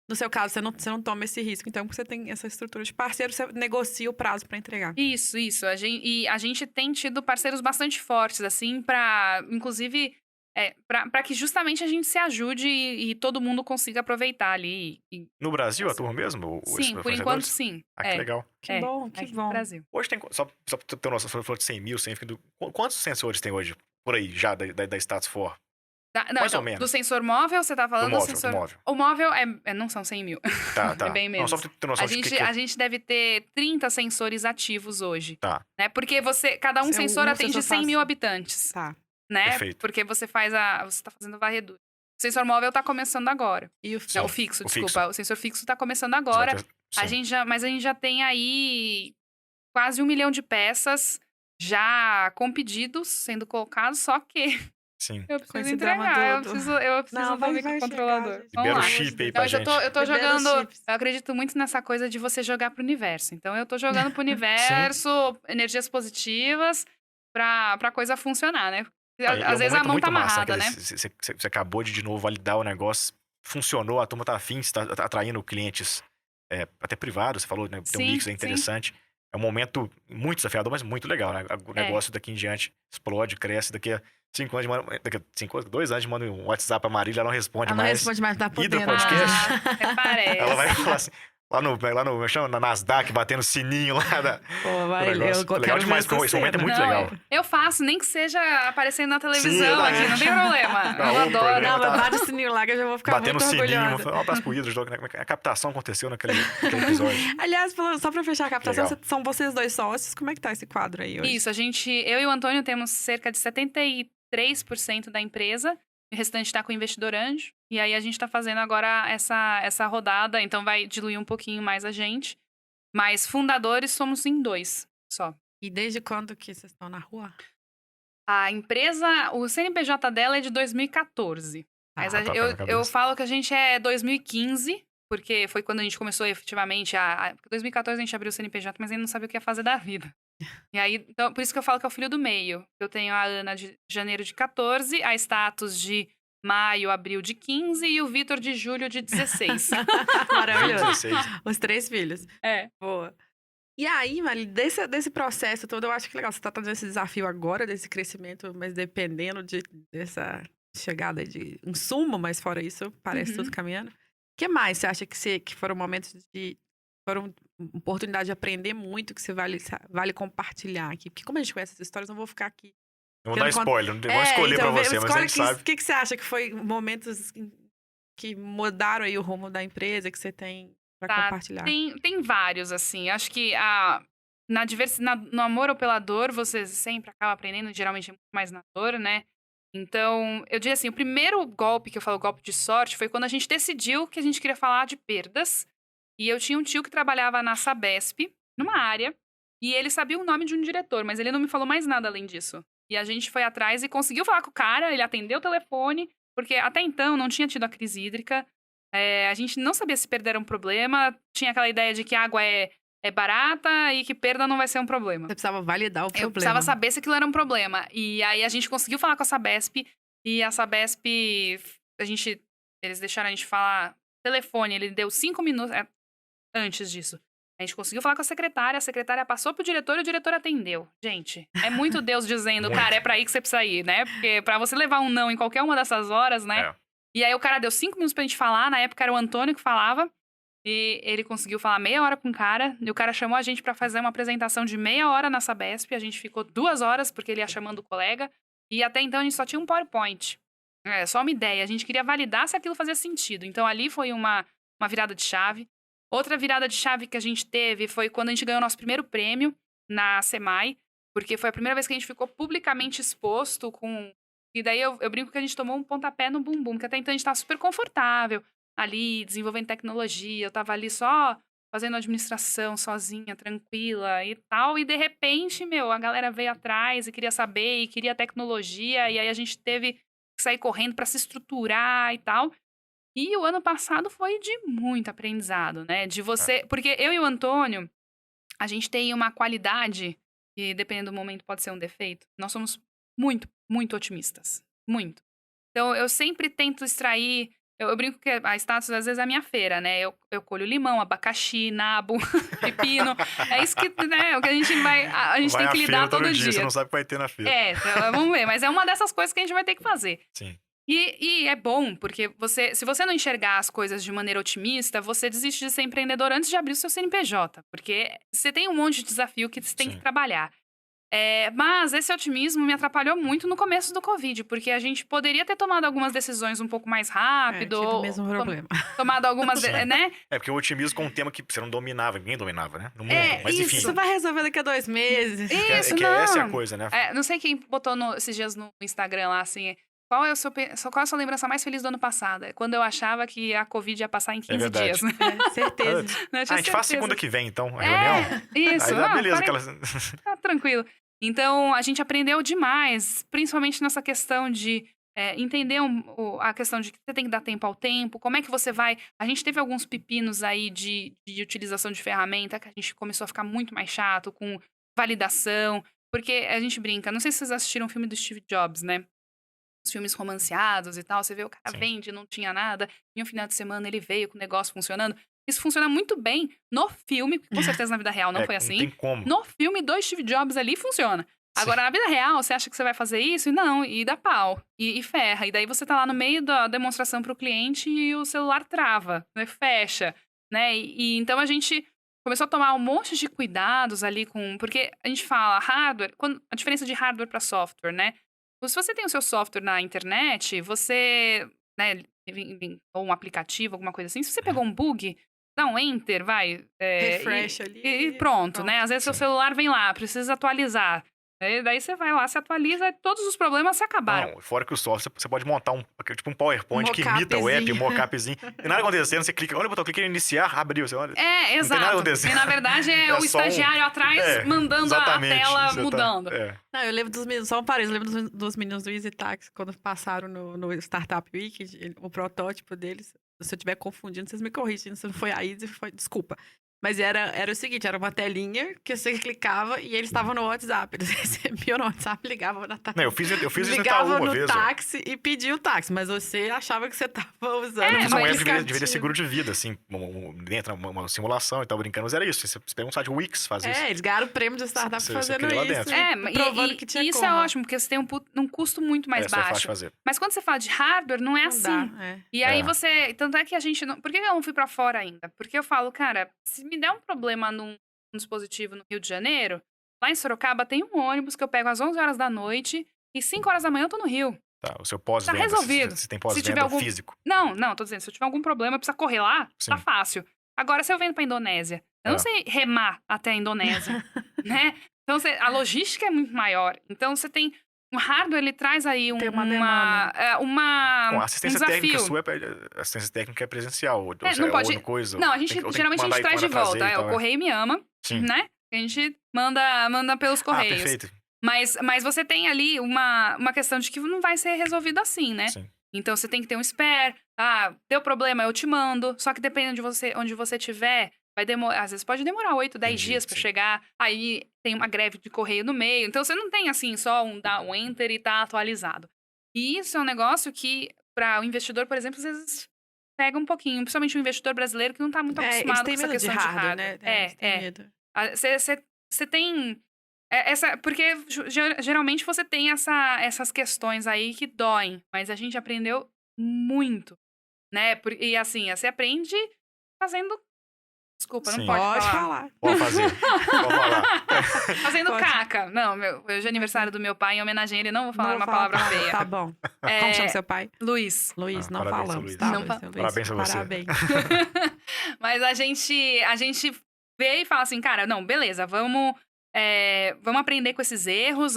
No seu caso, você não toma esse risco. Então, porque você tem essa estrutura de parceiro, você negocia o prazo para entregar. Isso. A gente tem tido parceiros bastante fortes, assim, pra... Inclusive, Para que justamente a gente se ajude e todo mundo consiga aproveitar ali. No Brasil, a turma mesmo? Sim, por enquanto sim. Que legal. Que bom, que bom. No Brasil. Hoje tem, só pra ter noção, você falou de 100 mil, 100 mil, quantos sensores tem hoje por aí já da Status For? Mais ou menos. Do sensor móvel, você tá falando do móvel, sensor... do móvel. O móvel não são 100 mil. Tá. É bem menos. Não, só pra ter noção a gente deve ter 30 sensores ativos hoje. Tá. Né? Porque cada sensor atende 100 mil habitantes. Tá. Né? Perfeito. Porque você tá fazendo varredura. O sensor móvel tá começando agora. E o fixo, desculpa. O sensor fixo tá começando agora. Mas a gente já tem aí quase 1 milhão de peças já com pedidos sendo colocados, só que Sim. eu preciso entregar, eu preciso do microcontrolador. Libera o chip aí pra gente. Eu tô jogando, eu acredito muito nessa coisa de você jogar pro universo. Então eu tô jogando pro universo energias positivas pra coisa funcionar, né? Às vezes a mão tá amarrada, né? Você acabou de novo validar o negócio, funcionou, a turma tá afim, você tá atraindo clientes até privados, você falou, né? Tem um mix interessante. Sim. É um momento muito desafiador, mas muito legal, né? O negócio daqui em diante explode, cresce. Daqui a 5 anos, 2 anos, manda um WhatsApp pra Marília, ela não responde mais. Ela não responde mais, tá podendo. Hidropodcast. Parece. Ela vai falar assim, na Nasdaq, batendo sininho lá da... Pô, Marília, eu legal demais, esse momento é muito legal. Eu faço, nem que seja aparecendo na televisão aqui, não tem problema. Eu adoro. Não, mas bate o sininho lá que eu já vou ficar batendo muito orgulhosa. Batendo sininho, um abraço pro Hidro, a captação aconteceu naquele episódio. Aliás, só pra fechar a captação, são vocês 2 sócios, como é que tá esse quadro aí hoje? Isso, eu e o Antônio temos cerca de 73% da empresa, o restante está com o investidor anjo. E aí a gente está fazendo agora essa rodada, então vai diluir um pouquinho mais a gente. Mas fundadores somos em 2 só. E desde quando que vocês estão na rua? A empresa, o CNPJ dela é de 2014. Mas eu falo que a gente é 2015, porque foi quando a gente começou efetivamente Em 2014 a gente abriu o CNPJ, mas ainda não sabia o que ia fazer da vida. E aí, então, por isso que eu falo que é o filho do meio. Eu tenho a Ana de janeiro de 14, a Status de maio, abril de 15 e o Vitor de julho de 16. Maravilhoso. 16. Os 3 filhos. Boa. E aí, Mari, desse processo todo, eu acho que legal. Você tá tendo esse desafio agora, desse crescimento, mas dependendo dessa chegada de insumo, mas fora isso, parece tudo caminhando. O que mais você acha que foram momentos foram oportunidade de aprender muito, que você vale compartilhar aqui? Porque como a gente conhece essas histórias, não vou ficar aqui. Não vou dar spoiler, não vou escolher então, pra você, mas a gente sabe. O que você acha que foi momentos que mudaram aí o rumo da empresa, que você tem pra compartilhar? Tem vários, assim. Acho que no amor ou pela dor, você sempre acaba aprendendo, geralmente é muito mais na dor, né? Então, eu diria assim, o primeiro golpe, que eu falo golpe de sorte, foi quando a gente decidiu que a gente queria falar de perdas. E eu tinha um tio que trabalhava na Sabesp, numa área, e ele sabia o nome de um diretor, mas ele não me falou mais nada além disso. E a gente foi atrás e conseguiu falar com o cara, ele atendeu o telefone, porque até então não tinha tido a crise hídrica, a gente não sabia se perder era um problema, tinha aquela ideia de que água é barata e que perda não vai ser um problema. Você precisava validar o problema. Eu precisava saber se aquilo era um problema. E aí a gente conseguiu falar com a Sabesp, e a Sabesp, eles deixaram a gente falar telefone, ele deu 5 minutos antes disso. A gente conseguiu falar com a secretária passou pro diretor e o diretor atendeu. Gente, é muito Deus dizendo, cara, é pra aí que você precisa ir, né? Porque pra você levar um não em qualquer uma dessas horas, né? E aí o cara deu 5 minutos pra gente falar, na época era o Antônio que falava, e ele conseguiu falar meia hora com o cara, e o cara chamou a gente pra fazer uma apresentação de meia hora na Sabesp, a gente ficou 2 horas, porque ele ia chamando o colega, e até então a gente só tinha um PowerPoint. Só uma ideia, a gente queria validar se aquilo fazia sentido. Então ali foi uma virada de chave. Outra virada de chave que a gente teve foi quando a gente ganhou nosso primeiro prêmio na SEMAI, porque foi a primeira vez que a gente ficou publicamente exposto com... E daí eu brinco que a gente tomou um pontapé no bumbum, que até então a gente tava super confortável ali, desenvolvendo tecnologia, eu tava ali só fazendo administração sozinha, tranquila e tal, e de repente, a galera veio atrás e queria saber, e queria tecnologia, e aí a gente teve que sair correndo para se estruturar e tal. E o ano passado foi de muito aprendizado, né? De você... Porque eu e o Antônio, a gente tem uma qualidade, que dependendo do momento pode ser um defeito. Nós somos muito, muito otimistas. Muito. Então, eu sempre tento extrair... Eu brinco que a Status, às vezes, é a minha feira, né? Eu colho limão, abacaxi, nabo, pepino. É isso que, né? O que a gente vai... A gente tem que lidar todo dia. Você não sabe o que vai ter na feira. Então, vamos ver. Mas é uma dessas coisas que a gente vai ter que fazer. Sim. E é bom, porque se você não enxergar as coisas de maneira otimista, você desiste de ser empreendedor antes de abrir o seu CNPJ. Porque você tem um monte de desafio que você tem que trabalhar. Mas esse otimismo me atrapalhou muito no começo do Covid, porque a gente poderia ter tomado algumas decisões um pouco mais rápido. Tive o mesmo problema. Tomado algumas, né? Porque o otimismo com um tema que você não dominava, ninguém dominava, né? No mundo, mas isso. enfim. Isso vai resolver daqui a 2 meses. Isso, não. Essa é a coisa, né? Não sei quem botou esses dias no Instagram lá, assim... Qual é a sua lembrança mais feliz do ano passado? É quando eu achava que a Covid ia passar em 15 dias. Certeza. A gente faz segunda que vem, então, a reunião? Isso. Aí, beleza. Tá tranquilo. Então, a gente aprendeu demais, principalmente nessa questão de entender a questão de que você tem que dar tempo ao tempo, como é que você vai... A gente teve alguns pepinos aí de utilização de ferramenta, que a gente começou a ficar muito mais chato, com validação, porque a gente brinca, não sei se vocês assistiram o filme do Steve Jobs, né? Os filmes romanceados e tal, você vê o cara vende, não tinha nada, e um final de semana ele veio com o negócio funcionando. Isso funciona muito bem no filme, com certeza na vida real não foi assim. Não tem como. No filme do Steve Jobs ali funciona. Agora, na vida real, você acha que você vai fazer isso? E não, e dá pau, e ferra. E daí você tá lá no meio da demonstração pro cliente e o celular trava, né? Fecha, né? Então a gente começou a tomar um monte de cuidados ali com... Porque a gente fala hardware, a diferença de hardware para software, né? Se você tem o seu software na internet, você, né, ou um aplicativo, alguma coisa assim, se você pegou um bug, dá um enter, refresh ali. E pronto, né? Às vezes seu celular vem lá, precisa atualizar. Daí você vai lá, se atualiza e todos os problemas se acabaram. Não, fora que o software, você pode montar um PowerPoint que imita o app, um mockupzinho. Tem nada acontecendo, você clica, olha o botão, clica em iniciar, abriu, você olha. Exato. Não tem nada acontecendo. E na verdade é o estagiário atrás mandando a tela mudando. Não, eu lembro dos meninos, só um parênteses, eu lembro dos meninos do Easy Taxi, quando passaram no Startup Week, o protótipo deles. Se eu estiver confundindo, vocês me corrigem. Se não foi a Easy, desculpa. Mas era o seguinte, era uma telinha que você clicava e eles estavam no WhatsApp. Eles recebiam no WhatsApp, ligavam na taxa. Não, eu fiz isso ligava uma vez. Ligava no táxi e pedia o táxi, mas você achava que você tava usando devia ter seguro de vida, assim, dentro uma simulação e tal, brincando, mas era isso. Você pega um site Wix, faz isso. Eles ganharam o prêmio de startup fazendo isso. Provando que tinha isso é ótimo, porque você tem um custo muito mais baixo. É fácil fazer. Mas quando você fala de hardware, não é assim. E aí você... Tanto é que a gente não... Por que eu não fui pra fora ainda? Porque eu falo, cara, se me der um problema num dispositivo no Rio de Janeiro, lá em Sorocaba tem um ônibus que eu pego às 11 horas da noite e 5 horas da manhã eu tô no Rio. Tá, o seu pós-venda. Tá resolvido. Se tem pós-venda físico. Não, tô dizendo, se eu tiver algum problema, precisa correr lá, tá fácil. Agora, se eu vendo pra Indonésia, eu não sei remar até a Indonésia, né? Então, a logística é muito maior. Então, você tem... O hardware, ele traz aí Bom, a assistência técnica sua assistência técnica é presencial. Não pode... coisa. Não, geralmente a gente traz de volta. O correio me ama, né? A gente manda pelos correios. Perfeito. Mas você tem ali uma questão de que não vai ser resolvido assim, né? Sim. Então, você tem que ter um spare. Deu problema, eu te mando. Só que dependendo de onde você estiver... Vai demorar, às vezes pode demorar 8, 10 dias pra chegar. Aí tem uma greve de correio no meio. Então você não tem assim só um enter e tá atualizado. E isso é um negócio que, para o investidor, por exemplo, às vezes pega um pouquinho. Principalmente o investidor brasileiro que não tá muito acostumado com essa questão de hardware. Né? Você tem. Porque geralmente você tem essas questões aí que doem. Mas a gente aprendeu muito. Né? E assim, você aprende fazendo. Desculpa, não pode falar. Pode fazer. Pode falar. Fazendo caca. Não, hoje é aniversário do meu pai, em homenagem a ele, não vou falar uma palavra feia. Tá bom. Como chama seu pai? Luiz. Luiz, não falamos, Luiz. tá? Parabéns a você. Parabéns. Mas a gente vê e fala assim, cara, não, beleza, vamos aprender com esses erros.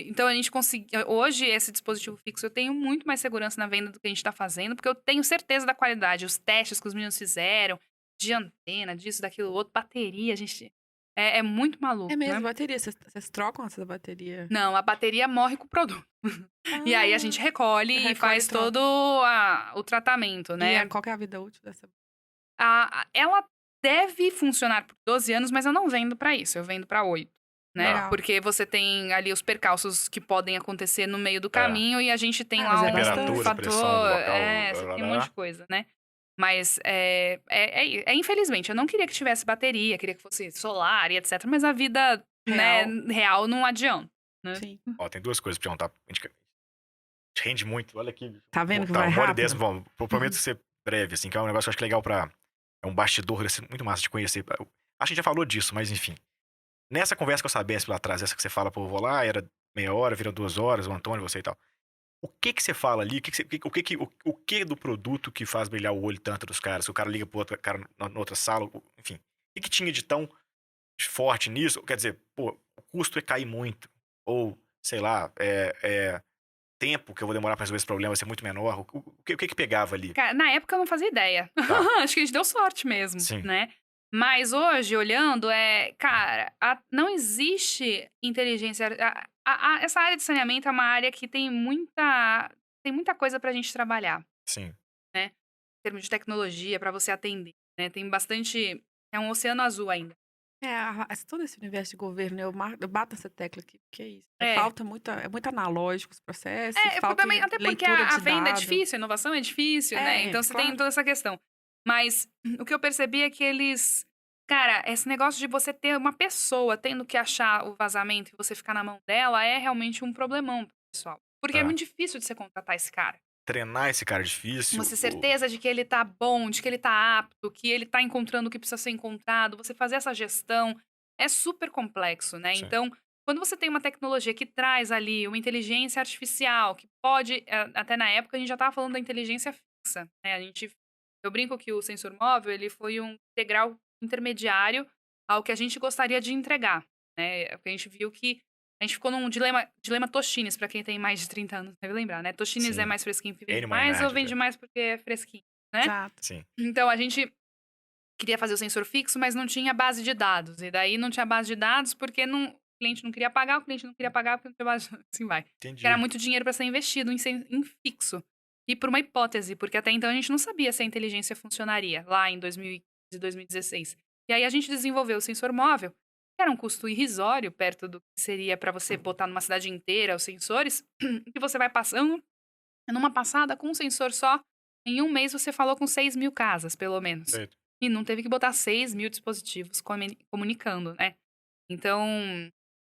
Então a gente conseguiu. Hoje, esse dispositivo fixo, eu tenho muito mais segurança na venda do que a gente tá fazendo, porque eu tenho certeza da qualidade. Os testes que os meninos fizeram, de antena, disso, daquilo, outro, bateria, a gente... É muito maluco, É mesmo, né? bateria. Vocês trocam essa bateria? Não, a bateria morre com o produto. E aí a gente recolhe e faz todo o tratamento, né? E qual que é a vida útil dessa? Ela deve funcionar por 12 anos, mas eu não vendo pra isso, eu vendo pra 8. né? Legal. Porque você tem ali os percalços que podem acontecer no meio do caminho e a gente tem lá mas é um bastante. fator... pressão do local, você tem um monte de coisa, né? Mas, infelizmente, eu não queria que tivesse bateria, queria que fosse solar e etc. Mas a vida real não adianta, né? Sim. Ó, tem duas coisas pra perguntar. A gente rende muito, olha aqui. Tá vendo que Tá, vai uma hora e rápido? 10, bom, eu prometo ser breve, assim, que é um negócio que eu acho legal pra... É um bastidor desse, muito massa de conhecer. Acho que a gente já falou disso, mas enfim. Nessa conversa que eu sabia lá atrás, essa que você fala, pô, vou lá, era meia hora, virou 2 horas, o Antônio, você e tal. O que você fala ali? O que do produto que faz brilhar o olho tanto dos caras? Se o cara liga pro outro cara na outra sala, enfim. O que tinha de tão forte nisso? Quer dizer, pô, o custo é cair muito. Ou, sei lá, tempo que eu vou demorar pra resolver esse problema vai ser muito menor. O que pegava ali? Cara, na época eu não fazia ideia. Tá. Acho que a gente deu sorte mesmo, Sim. né? Mas hoje, olhando, cara, não existe inteligência... essa área de saneamento é uma área que tem muita coisa pra gente trabalhar, Sim. né? Em termos de tecnologia, pra você atender, né? Tem bastante... É um oceano azul ainda. Todo esse universo de governo, eu bato essa tecla aqui, porque é isso. É. Falta é muito analógico os processos, falta também, até porque leitura a de venda é dado. difícil, a inovação é difícil, né? Então você tem toda essa questão. Mas o que eu percebi é que eles... Cara, esse negócio de você ter uma pessoa tendo que achar o vazamento e você ficar na mão dela é realmente um problemão pro pessoal. Porque é muito difícil de você contratar esse cara. Treinar esse cara é difícil. Você ter certeza de que ele tá bom, de que ele tá apto, que ele tá encontrando o que precisa ser encontrado, você fazer essa gestão é super complexo, né? Sim. Então, quando você tem uma tecnologia que traz ali uma inteligência artificial, que pode, até na época a gente já tava falando da inteligência fixa, né? Eu brinco que o sensor móvel, ele foi um degrau intermediário ao que a gente gostaria de entregar, né? Porque a gente viu que a gente ficou num dilema Tostines, pra quem tem mais de 30 anos, deve lembrar, né? Tostines Sim. é mais fresquinho porque vende Ele mais ou Maynard, vende mais porque é fresquinho, né? Exato. Sim. Então, a gente queria fazer o sensor fixo, mas não tinha base de dados. E daí não tinha base de dados porque o cliente não queria pagar, o cliente não queria pagar porque não tinha base de dados. Assim vai. Entendi. Porque era muito dinheiro para ser investido em fixo. E por uma hipótese, porque até então a gente não sabia se a inteligência funcionaria, lá em 2015 e 2016. E aí a gente desenvolveu o sensor móvel, que era um custo irrisório perto do que seria para você botar numa cidade inteira os sensores, que você vai passando. Numa passada, com um sensor só, em um mês você falou com 6.000 casas, pelo menos. Perfeito. E não teve que botar 6.000 dispositivos comunicando, né? Então,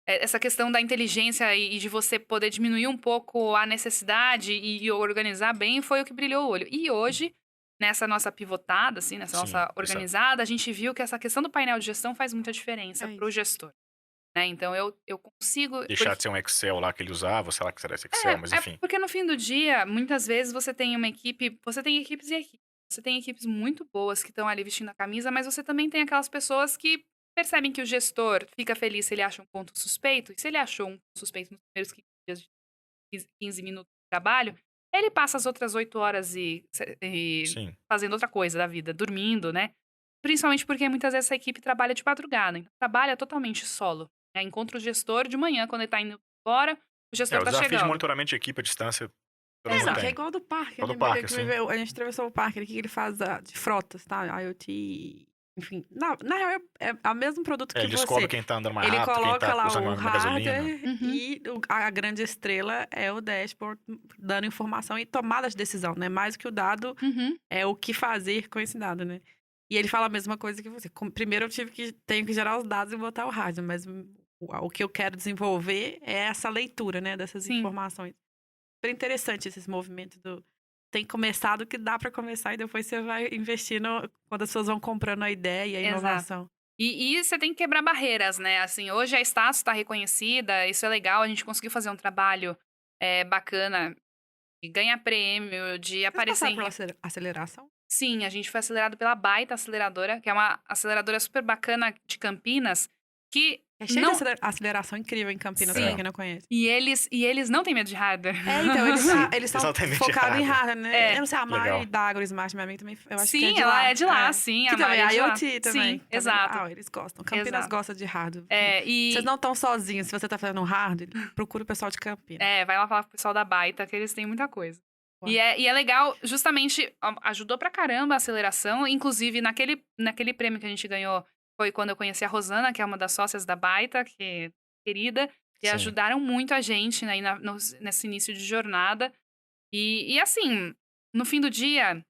essa questão da inteligência e de você poder diminuir um pouco a necessidade e organizar bem foi o que brilhou o olho. E hoje, nessa nossa pivotada, assim, nessa nossa organizada, a gente viu que essa questão do painel de gestão faz muita diferença para o gestor. Né? Então, eu consigo... Deixar de ser um Excel lá que ele usava, sei lá que será esse Excel, mas enfim. Porque no fim do dia, muitas vezes você tem uma equipe... Você tem equipes e equipes. Você tem equipes muito boas que estão ali vestindo a camisa, mas você também tem aquelas pessoas que percebem que o gestor fica feliz se ele acha um ponto suspeito, e se ele achou um ponto suspeito nos primeiros 15 minutos de trabalho, ele passa as outras 8 horas fazendo outra coisa da vida, dormindo, né? Principalmente porque muitas vezes essa equipe trabalha de madrugada, então trabalha totalmente solo. Né? Encontra o gestor de manhã, quando ele tá indo embora, o gestor tá o desafio chegando. de monitoramento de equipe à distância... Que é igual do parque. A gente atravessou o parque, o que ele faz de frotas, tá? IoT, enfim. Na real, é o mesmo produto que ele descobre quem tá andando mais rápido. Ele coloca lá o hardware e a grande estrela é o dashboard dando informação e tomada de decisão, né? Mais do que o dado é o que fazer com esse dado, né? E ele fala a mesma coisa que você. Primeiro eu tenho que gerar os dados e botar o hardware, mas o que eu quero desenvolver é essa leitura, né? Dessas informações. Super interessante esse movimento tem começado que dá para começar e depois você vai investindo quando as pessoas vão comprando a ideia e a inovação. E você tem que quebrar barreiras, né? Assim, hoje a Status está reconhecida, isso é legal, a gente conseguiu fazer um trabalho bacana e ganhar prêmio, de aparecer... Vocês passaram pela aceleração? Sim, a gente foi acelerado pela Baita Aceleradora, que é uma aceleradora super bacana de Campinas, que... É cheio de aceleração incrível em Campinas, pra quem não conhece. E eles não têm medo de hardware. Então, eles são focados em hardware, né? Eu não sei, a Mari da AgroSmart, minha amiga, também, eu acho que é de lá. Ela é de lá, sim. Que também é IoT também. Sim, exato. Eles gostam. Campinas gosta de hardware. Vocês não estão sozinhos, se você tá fazendo hardware, procura o pessoal de Campinas. Vai lá falar com o pessoal da Baita, que eles têm muita coisa. E é legal, justamente, ajudou pra caramba a aceleração, inclusive naquele prêmio que a gente ganhou foi quando eu conheci a Rosana, que é uma das sócias da Baita, que é querida, e Sim. ajudaram muito a gente, né, nesse início de jornada. E assim, no fim do dia,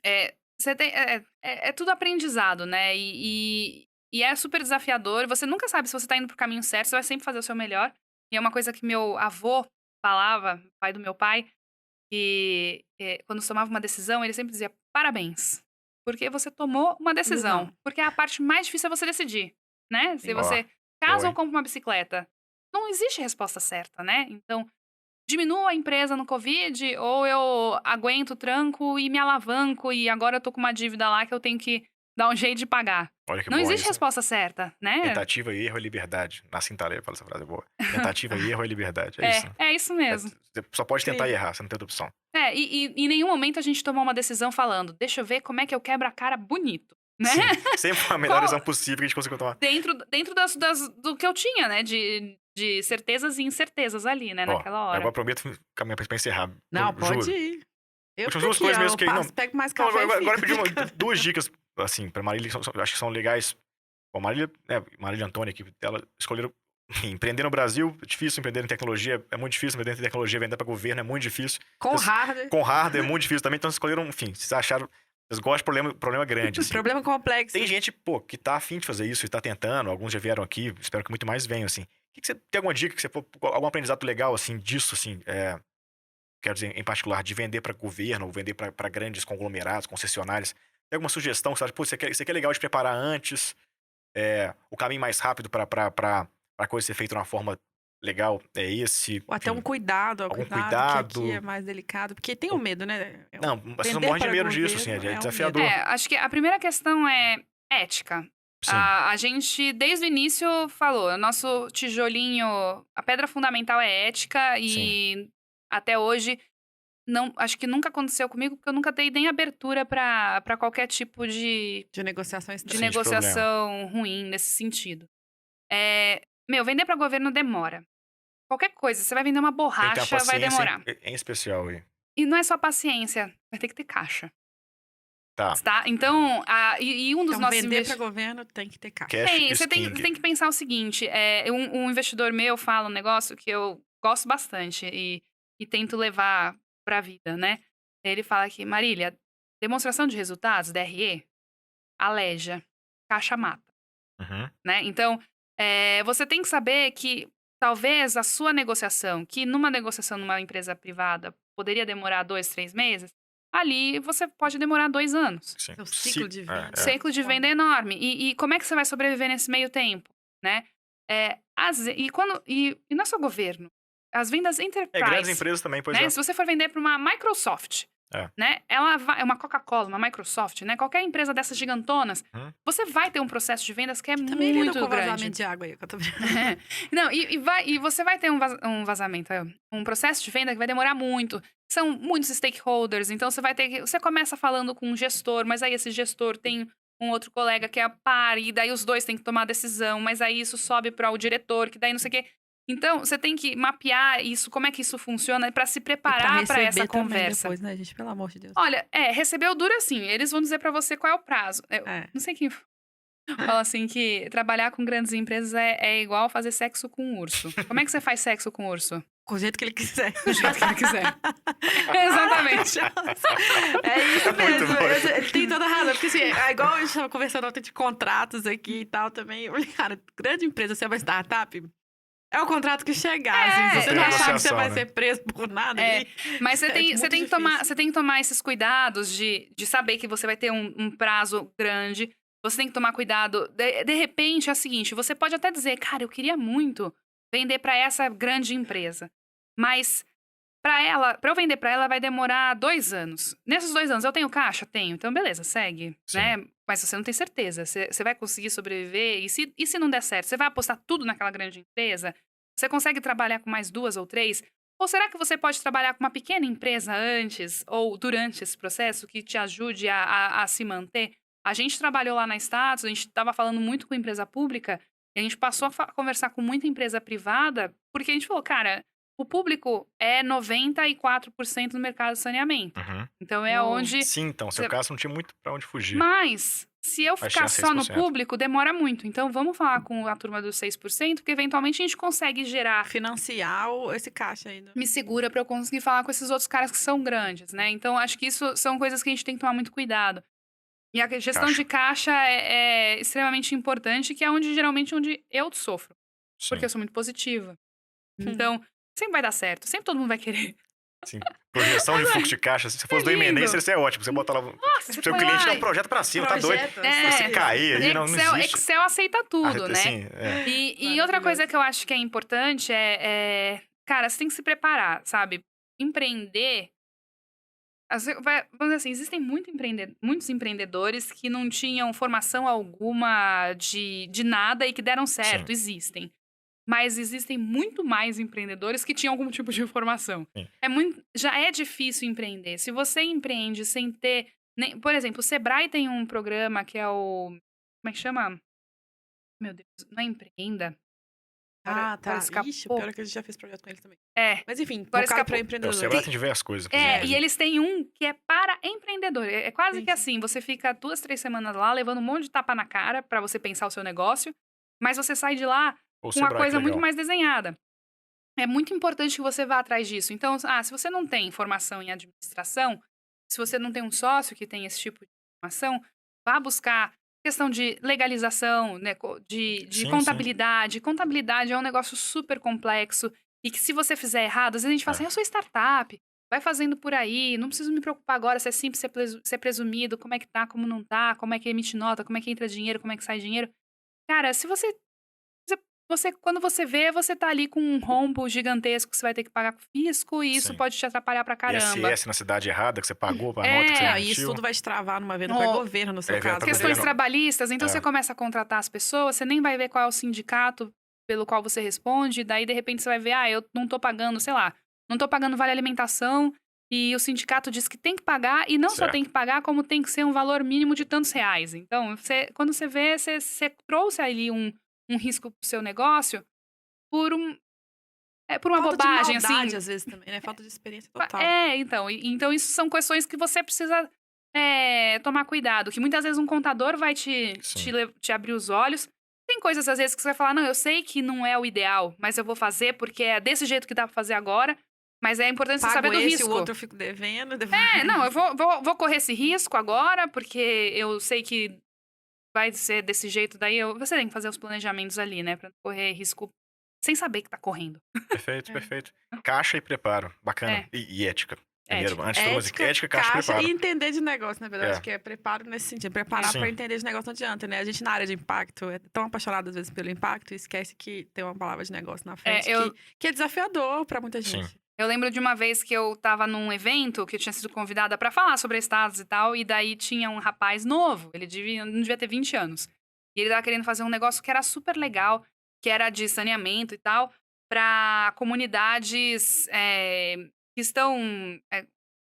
é tudo aprendizado, né? E é super desafiador. Você nunca sabe se você tá indo pro caminho certo, você vai sempre fazer o seu melhor. E é uma coisa que meu avô falava, pai do meu pai, que quando tomava uma decisão, ele sempre dizia: parabéns, porque você tomou uma decisão. Porque a parte mais difícil é você decidir, né? Se você casa ou compra uma bicicleta, não existe resposta certa, né? Então, diminuo a empresa no Covid, ou eu aguento o tranco e me alavanco, e agora eu tô com uma dívida lá que eu tenho que dar um jeito de pagar. Olha que Não bom existe isso. resposta certa, né? Tentativa, erro e liberdade. Nassim Taleb fala essa frase boa. Tentativa, erro e liberdade. É isso. É isso mesmo. Você só pode tentar e errar, você não tem outra opção. E em nenhum momento a gente tomou uma decisão falando, deixa eu ver como é que eu quebro a cara bonito, né? Sim, sempre foi a melhor decisão possível que a gente conseguiu tomar. Dentro do que eu tinha, né? De certezas e incertezas ali, né? Naquela hora. Agora prometo caminhar pra encerrar. Não, pode juro. ir. Eu Últimas 2 coisas mesmo que não. pego mais café. Agora eu pedi 2 dicas, assim, pra Marília, que acho que são legais. Bom, Marília e Antônia, que ela escolheram empreender no Brasil, é difícil empreender em tecnologia, é muito difícil empreender em tecnologia, vender pra governo é muito difícil. Com hardware. Com hardware é muito difícil também, então vocês escolheram, enfim, vocês acharam, vocês gostam de problema grande, assim. Problema complexo. Tem gente, que tá afim de fazer isso e tá tentando, alguns já vieram aqui, espero que muito mais venham, assim. Tem alguma dica que você for, algum aprendizado legal, assim, disso, assim, quero dizer, em particular, de vender para governo ou vender para grandes conglomerados, concessionárias? Tem alguma sugestão que você acha, pô, isso aqui é legal de preparar antes, o caminho mais rápido para a coisa ser feita de uma forma legal é esse? Ou até um cuidado, algum que cuidado. aqui é mais delicado, porque tem o medo, né? Não, vocês não morrem de medo disso, assim, é desafiador. Acho que a primeira questão é ética. A gente, desde o início, falou, o nosso tijolinho, a pedra fundamental é ética e até hoje, acho que nunca aconteceu comigo, porque eu nunca dei nem abertura para qualquer tipo de negociação estranha. De negociação ruim nesse sentido. Vender para governo demora. Qualquer coisa, você vai vender uma borracha, vai demorar. Em especial aí. E não é só paciência, vai ter que ter caixa. Tá? Então, um dos então, nossos vender para governo tem que ter caixa. Você tem que pensar o seguinte, um investidor meu fala um negócio que eu gosto bastante e tento levar pra vida, né? Ele fala que, Marília, demonstração de resultados, DRE, aleja, caixa mata. Uhum. Né? Então, você tem que saber que talvez a sua negociação, que numa negociação numa empresa privada poderia demorar 2, 3 meses, ali você pode demorar 2 anos. Sim. É o ciclo de venda. O ciclo de venda é enorme. E como é que você vai sobreviver nesse meio tempo? Né? E não é só governo. As vendas enterprise. Grandes empresas também, pois né? Se você for vender para uma Microsoft, né? Uma Coca-Cola, uma Microsoft, né? Qualquer empresa dessas gigantonas, você vai ter um processo de vendas que é também muito com grande. Vazamento de água aí, que eu tô vendo. Não, e você vai ter um vazamento, um processo de venda que vai demorar muito. São muitos stakeholders, então você começa falando com um gestor, mas aí esse gestor tem um outro colega que é a par, e daí os dois têm que tomar a decisão, mas aí isso sobe para o diretor, que daí não sei o quê. Então, você tem que mapear isso, como é que isso funciona, para se preparar para essa conversa. Depois, né, gente? Pelo amor de Deus. Olha, recebeu duro assim. Eles vão dizer para você qual é o prazo. Não sei quem fala assim que trabalhar com grandes empresas é igual fazer sexo com um urso. Como é que você faz sexo com um urso? Com o jeito que ele quiser. Do jeito que ele quiser. Exatamente. É isso mesmo. Ele tem toda a razão. Porque assim, igual a gente estava conversando ontem de contratos aqui e tal também. Eu falei, cara, grande empresa, você é uma startup, é o contrato que chegar. Assim, você não achar que você vai ser preso por nada. Mas você tem que tomar esses cuidados de saber que você vai ter um prazo grande. Você tem que tomar cuidado. De repente, é o seguinte, você pode até dizer, cara, eu queria muito vender para essa grande empresa. Mas para eu vender para ela vai demorar 2 anos. Nesses 2 anos eu tenho caixa? Tenho. Então, beleza, segue. Né? Mas você não tem certeza. Você vai conseguir sobreviver? E se não der certo? Você vai apostar tudo naquela grande empresa? Você consegue trabalhar com mais 2 ou 3? Ou será que você pode trabalhar com uma pequena empresa antes ou durante esse processo que te ajude a se manter? A gente trabalhou lá na Status, a gente estava falando muito com empresa pública e a gente passou a conversar com muita empresa privada porque a gente falou, cara, O público é 94% do mercado de saneamento. Então, é onde... Sim, então, seu caso não tinha muito pra onde fugir. Mas, se eu ficar só no público, demora muito. Então, vamos falar com a turma dos 6%, porque eventualmente a gente consegue gerar... Financiar esse caixa ainda. Me segura pra eu conseguir falar com esses outros caras que são grandes, né? Então, acho que isso são coisas que a gente tem que tomar muito cuidado. E a gestão de caixa é extremamente importante, que é geralmente onde eu sofro. Sim. Porque eu sou muito positiva. Então, sempre vai dar certo. Sempre todo mundo vai querer. Sim. Projeção de fluxo de caixa, se fosse do M&A, seria ser ótimo. Você bota lá... Nossa, seu cliente dá um projeto pra cima, tá doido. Se cair aí, não existe. Excel aceita tudo, né? Sim, E outra coisa que eu acho que é importante cara, você tem que se preparar, sabe? Empreender... Vamos dizer assim, existem muitos empreendedores que não tinham formação alguma de nada e que deram certo. Existem. Mas existem muito mais empreendedores que tinham algum tipo de formação. Já é difícil empreender. Se você empreende sem ter... Por exemplo, o Sebrae tem um programa que é o... Como é que chama? Meu Deus, não é Empreenda? Tá. Ixi, o pior é que a gente já fez projeto com eles também. Mas enfim, para empreendedores. O Sebrae tem diversas coisas. E eles têm um que é para empreendedor. É quase que assim, você fica 2, 3 semanas lá, levando um monte de tapa na cara para você pensar o seu negócio, mas você sai de lá com uma coisa muito mais desenhada. É muito importante que você vá atrás disso. Então, se você não tem formação em administração, se você não tem um sócio que tem esse tipo de formação, vá buscar questão de legalização, né, de contabilidade. Sim. Contabilidade é um negócio super complexo e que se você fizer errado, às vezes a gente fala assim, eu sou startup, vai fazendo por aí, não preciso me preocupar agora se é simples, se é presumido, como é que tá, como não tá, como é que emite nota, como é que entra dinheiro, como é que sai dinheiro. Cara, se você quando você vê, você tá ali com um rombo gigantesco que você vai ter que pagar com o fisco e isso pode te atrapalhar pra caramba. ISS na cidade errada que você pagou, a nota que você emitiu. Isso tudo vai te travar numa venda para governo, no seu caso. Questões trabalhistas, então você começa a contratar as pessoas, você nem vai ver qual é o sindicato pelo qual você responde, daí de repente você vai ver, eu não tô pagando, sei lá, não tô pagando vale alimentação e o sindicato diz que tem que pagar e não só tem que pagar, como tem que ser um valor mínimo de tantos reais. Então, quando você vê, você trouxe ali um risco pro seu negócio por uma bobagem, de maldade, assim. Às vezes também, né? Falta de experiência total. Então isso são questões que você precisa tomar cuidado, que muitas vezes um contador vai te abrir os olhos. Tem coisas, às vezes, que você vai falar, não, eu sei que não é o ideal, mas eu vou fazer porque é desse jeito que dá pra fazer agora, mas é importante você saber do risco. O outro eu fico devendo. Não, eu vou correr esse risco agora, porque eu sei que vai ser desse jeito, daí você tem que fazer os planejamentos ali, né? Pra correr risco sem saber que tá correndo. Perfeito. Caixa e preparo. Bacana. E ética. Primeiro, antes de tudo, ética, caixa e preparo. E entender de negócio, na verdade, que é preparo nesse sentido. Preparar pra entender de negócio não adianta, né? A gente na área de impacto é tão apaixonado, às vezes, pelo impacto e esquece que tem uma palavra de negócio na frente que é desafiador pra muita gente. Sim. Eu lembro de uma vez que eu tava num evento, que eu tinha sido convidada pra falar sobre estados e tal, e daí tinha um rapaz novo, ele não devia ter 20 anos. E ele tava querendo fazer um negócio que era super legal, que era de saneamento e tal, pra comunidades que estão...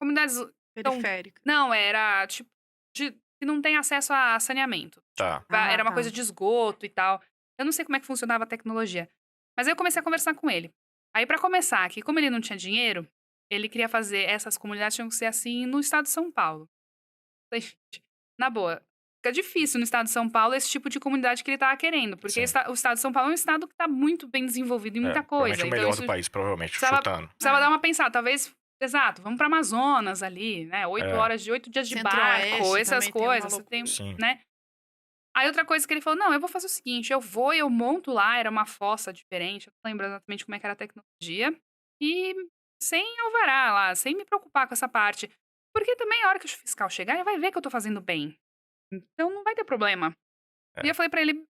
comunidades... Periféricas. Não, era tipo... que não tem acesso a saneamento. Tá. Era uma coisa de esgoto e tal. Eu não sei como é que funcionava a tecnologia. Mas aí eu comecei a conversar com ele. Aí, pra começar, que como ele não tinha dinheiro, ele queria fazer essas comunidades, tinham que ser assim no estado de São Paulo. Na boa, fica difícil no estado de São Paulo esse tipo de comunidade que ele tava querendo. Porque o estado de São Paulo é um estado que tá muito bem desenvolvido em muita coisa. Provavelmente o melhor do país, provavelmente, chutando. Precisava dar uma pensada, talvez... Exato, vamos pra Amazonas ali, né? 8 dias de barco, essas coisas. Né? Aí outra coisa que ele falou, não, eu vou fazer o seguinte, eu monto lá, era uma fossa diferente, eu não lembro exatamente como é que era a tecnologia, e sem alvará lá, sem me preocupar com essa parte. Porque também a hora que o fiscal chegar, ele vai ver que eu tô fazendo bem. Então não vai ter problema. E eu falei pra ele,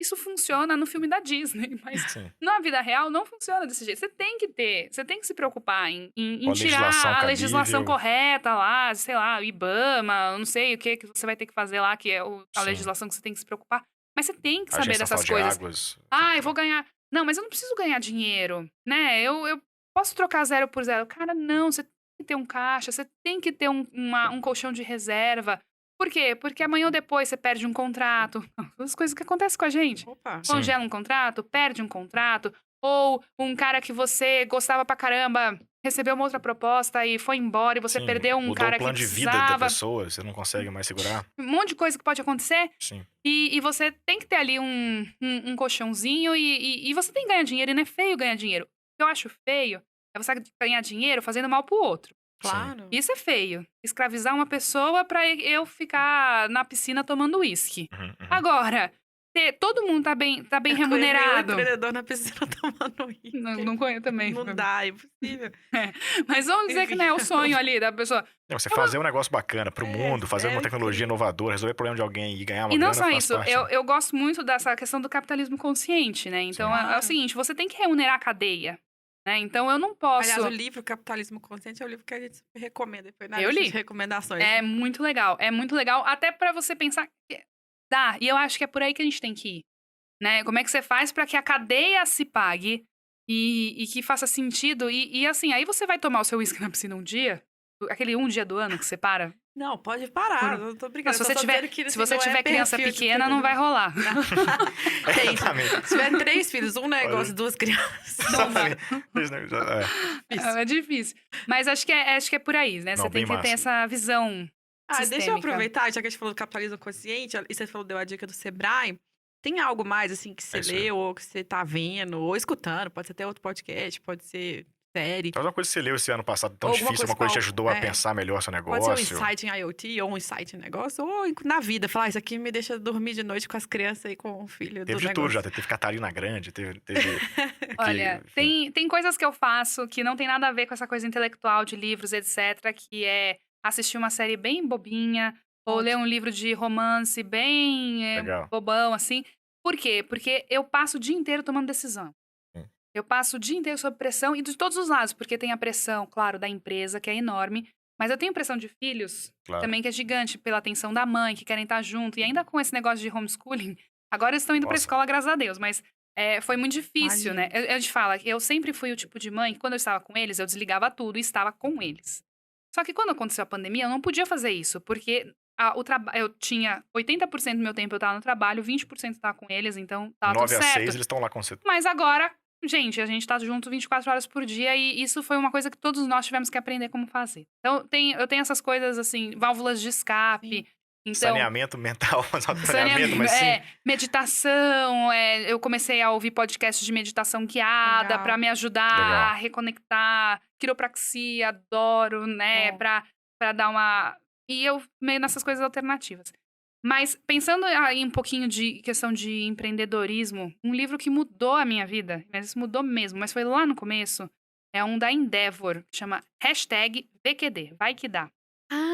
isso funciona no filme da Disney, mas na vida real não funciona desse jeito. Você tem que se preocupar em tirar a legislação correta lá, sei lá, o IBAMA, não sei o que você vai ter que fazer lá, que é a legislação que você tem que se preocupar. Mas você tem que saber dessas coisas. Eu vou ganhar... Não, mas eu não preciso ganhar dinheiro, né? Eu posso trocar 0 por 0. Cara, não, você tem que ter um caixa, você tem que ter um colchão de reserva. Por quê? Porque amanhã ou depois você perde um contrato. As coisas que acontecem com a gente. Congela um contrato, perde um contrato. Ou um cara que você gostava pra caramba, recebeu uma outra proposta e foi embora e você perdeu um cara que precisava. Mudou o plano de vida da pessoa, você não consegue mais segurar. Um monte de coisa que pode acontecer. Sim. E você tem que ter ali um colchãozinho e você tem que ganhar dinheiro. E não é feio ganhar dinheiro. O que eu acho feio é você ganhar dinheiro fazendo mal pro outro. Claro. Isso é feio. Escravizar uma pessoa pra eu ficar na piscina tomando uísque. Agora, todo mundo tá bem remunerado. O empreendedor na piscina tomando uísque. Não conheço também. Não dá, é impossível. Mas vamos dizer que não é o sonho ali da pessoa. Não, você fazer um negócio bacana pro mundo, fazer uma tecnologia inovadora, resolver o problema de alguém e ganhar uma grana. E não só isso, eu gosto muito dessa questão do capitalismo consciente, né? Então, é o seguinte, você tem que remunerar a cadeia. Né? Então, eu não posso... Aliás, o livro Capitalismo Consciente é o livro que a gente recomenda. Foi na lista de recomendações. É muito legal. É muito legal, até pra você pensar que dá. E eu acho que é por aí que a gente tem que ir. Né? Como é que você faz pra que a cadeia se pague e que faça sentido? E assim, aí você vai tomar o seu uísque na piscina um dia, aquele um dia do ano que você para... Não, pode parar, eu tô brincando. Não, se você tiver criança pequena, não vai rolar. Exatamente. Se tiver 3 filhos, um negócio, 2 crianças. É difícil. Mas acho que é por aí, né? Você tem que ter essa visão sistêmica. Deixa eu aproveitar, já que a gente falou do capitalismo consciente, e você falou, deu a dica do Sebrae. Tem algo mais, assim, que você leu, ou que você tá vendo, ou escutando? Pode ser até outro podcast, pode ser... série. Talvez uma coisa que você leu esse ano passado tão difícil, uma coisa que te ajudou a pensar melhor seu negócio. Pode ser um insight em IoT, ou um insight em negócio, ou na vida. Falar, isso aqui me deixa dormir de noite com as crianças e com o filho teve do de negócio. tudo já, teve Catarina Grande, teve Olha, tem coisas que eu faço que não tem nada a ver com essa coisa intelectual de livros, etc. Que é assistir uma série bem bobinha, ou ler um livro de romance bem bobão, assim. Por quê? Porque eu passo o dia inteiro tomando decisão. Eu passo o dia inteiro sob pressão e de todos os lados, porque tem a pressão, claro, da empresa, que é enorme, mas eu tenho pressão de filhos também, que é gigante, pela atenção da mãe, que querem estar junto, e ainda com esse negócio de homeschooling, agora eles estão indo pra escola, graças a Deus, mas foi muito difícil, né? Eu te falo, eu sempre fui o tipo de mãe que quando eu estava com eles, eu desligava tudo e estava com eles. Só que quando aconteceu a pandemia, eu não podia fazer isso, porque eu tinha 80% do meu tempo eu estava no trabalho, 20% estava com eles, então tava tudo certo. 9 a 6 eles estão lá com você. Mas agora... Gente, a gente tá junto 24 horas por dia e isso foi uma coisa que todos nós tivemos que aprender como fazer. Então, eu tenho essas coisas, assim, válvulas de escape. Então, saneamento mental, saneamento, mas sim. Meditação, eu comecei a ouvir podcasts de meditação guiada pra me ajudar a reconectar. Quiropraxia, adoro, né, pra dar uma... E eu meio nessas coisas alternativas. Mas pensando aí um pouquinho de questão de empreendedorismo, um livro que mudou a minha vida, mas isso mudou mesmo, mas foi lá no começo, é um da Endeavor, que chama #VQD, vai que dá.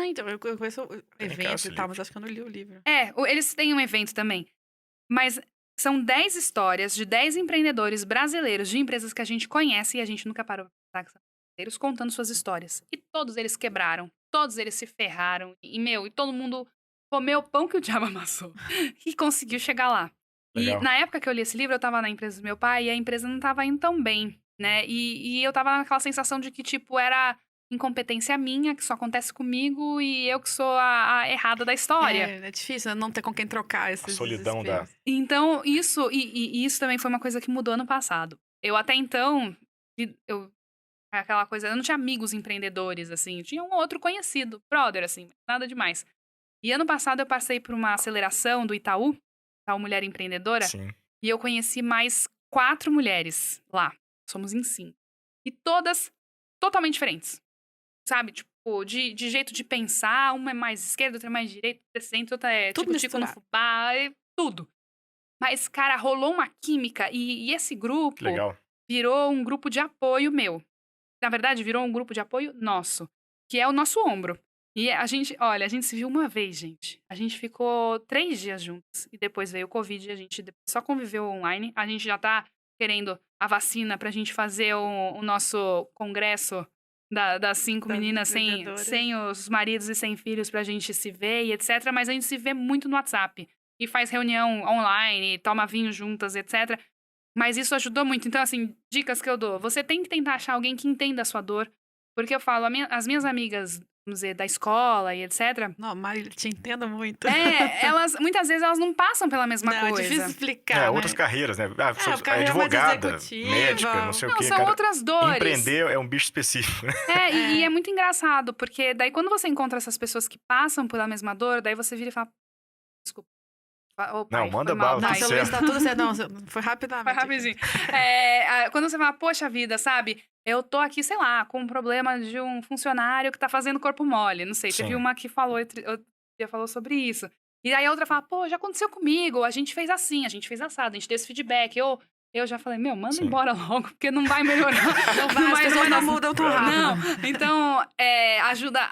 Então eu conheço o evento e tal, mas acho que eu não li o livro. Eles têm um evento também. Mas são 10 histórias de 10 empreendedores brasileiros de empresas que a gente conhece e a gente nunca parou pra pensar que são brasileiros contando suas histórias. E todos eles quebraram, todos eles se ferraram, e todo mundo... comeu o pão que o diabo amassou. E conseguiu chegar lá. Legal. E na época que eu li esse livro, eu tava na empresa do meu pai e a empresa não tava indo tão bem, né? E eu tava naquela sensação de que, tipo, era incompetência minha, que só acontece comigo e eu que sou a errada da história. É difícil não ter com quem trocar esses solidão da... Então, isso também foi uma coisa que mudou ano passado. Eu até então, aquela coisa, eu não tinha amigos empreendedores, assim. Eu tinha um outro conhecido, brother, assim, nada demais. E ano passado eu passei por uma aceleração do Itaú Mulher Empreendedora. Sim. E eu conheci mais 4 mulheres lá. Somos em 5. E todas totalmente diferentes. Sabe? Tipo, de jeito de pensar. Uma é mais esquerda, outra é mais direita, outra é centro, outra é tipo no fubá, tudo. Mas, cara, rolou uma química e esse grupo virou um grupo de apoio meu. Na verdade, virou um grupo de apoio nosso. Que é o nosso ombro. E a gente se viu uma vez, gente. A gente ficou 3 dias juntos. E depois veio o Covid e a gente só conviveu online. A gente já tá querendo a vacina pra gente fazer o nosso congresso das 5 meninas sem os maridos e sem filhos pra gente se ver e etc. Mas a gente se vê muito no WhatsApp. E faz reunião online, toma vinho juntas, etc. Mas isso ajudou muito. Então, assim, dicas que eu dou. Você tem que tentar achar alguém que entenda a sua dor. Porque eu falo, as minhas amigas vamos dizer, da escola e etc. Não, Marília, te entendo muito. Muitas vezes elas não passam pela mesma coisa. É difícil explicar, né? Outras carreiras, né? Carreira advogada, médica, não sei o quê. São outras dores. Empreender é um bicho específico, né? E é muito engraçado, porque daí quando você encontra essas pessoas que passam pela mesma dor, daí você vira e fala, desculpa. Pai, não, manda bala, não, seu Luiz, tá tudo certo. Não, foi rapidamente. Foi rapidinho. Quando você fala, poxa vida, sabe? Eu tô aqui, sei lá, com um problema de um funcionário que tá fazendo corpo mole. Não sei, teve uma que falou sobre isso. E aí a outra fala, pô, já aconteceu comigo, a gente fez assim, a gente fez assado, a gente deu esse feedback. Eu já falei, manda embora logo, porque não vai melhorar. As pessoas não mudam tão rápido. Não, então,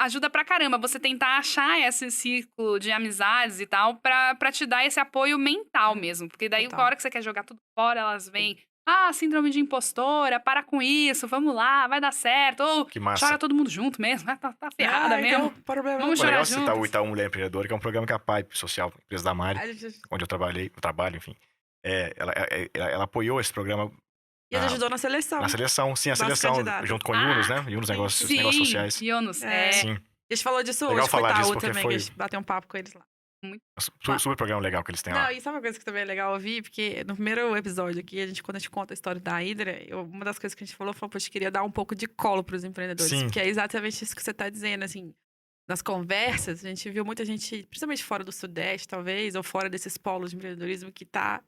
ajuda pra caramba você tentar achar esse ciclo de amizades e tal pra te dar esse apoio mental mesmo. Porque daí, na hora que você quer jogar tudo fora, elas vêm, síndrome de impostora, para com isso, vamos lá, vai dar certo. Ou chora todo mundo junto mesmo, tá ferrada mesmo. Vamos chorar juntos. Citar o Itaú Mulher Empreendedora, que é um programa que a PAI Social, empresa da Mari, onde eu trabalho, enfim. Ela apoiou esse programa. E ele ajudou na seleção. Na seleção, sim, a seleção, junto com o Yunus, né? Yunus Negócios Sociais. Yunus, Sim. A gente falou disso legal hoje com o Itaú também, que a gente bateu um papo com eles lá. Super programa legal que eles têm lá. Não, e sabe uma coisa que também é legal ouvir? Porque no primeiro episódio aqui, quando a gente conta a história da Hydra, uma das coisas que a gente falou foi que a gente queria dar um pouco de colo pros empreendedores. Sim. Porque é exatamente isso que você tá dizendo, assim. Nas conversas, a gente viu muita gente, principalmente fora do Sudeste, talvez, ou fora desses polos de empreendedorismo, que tá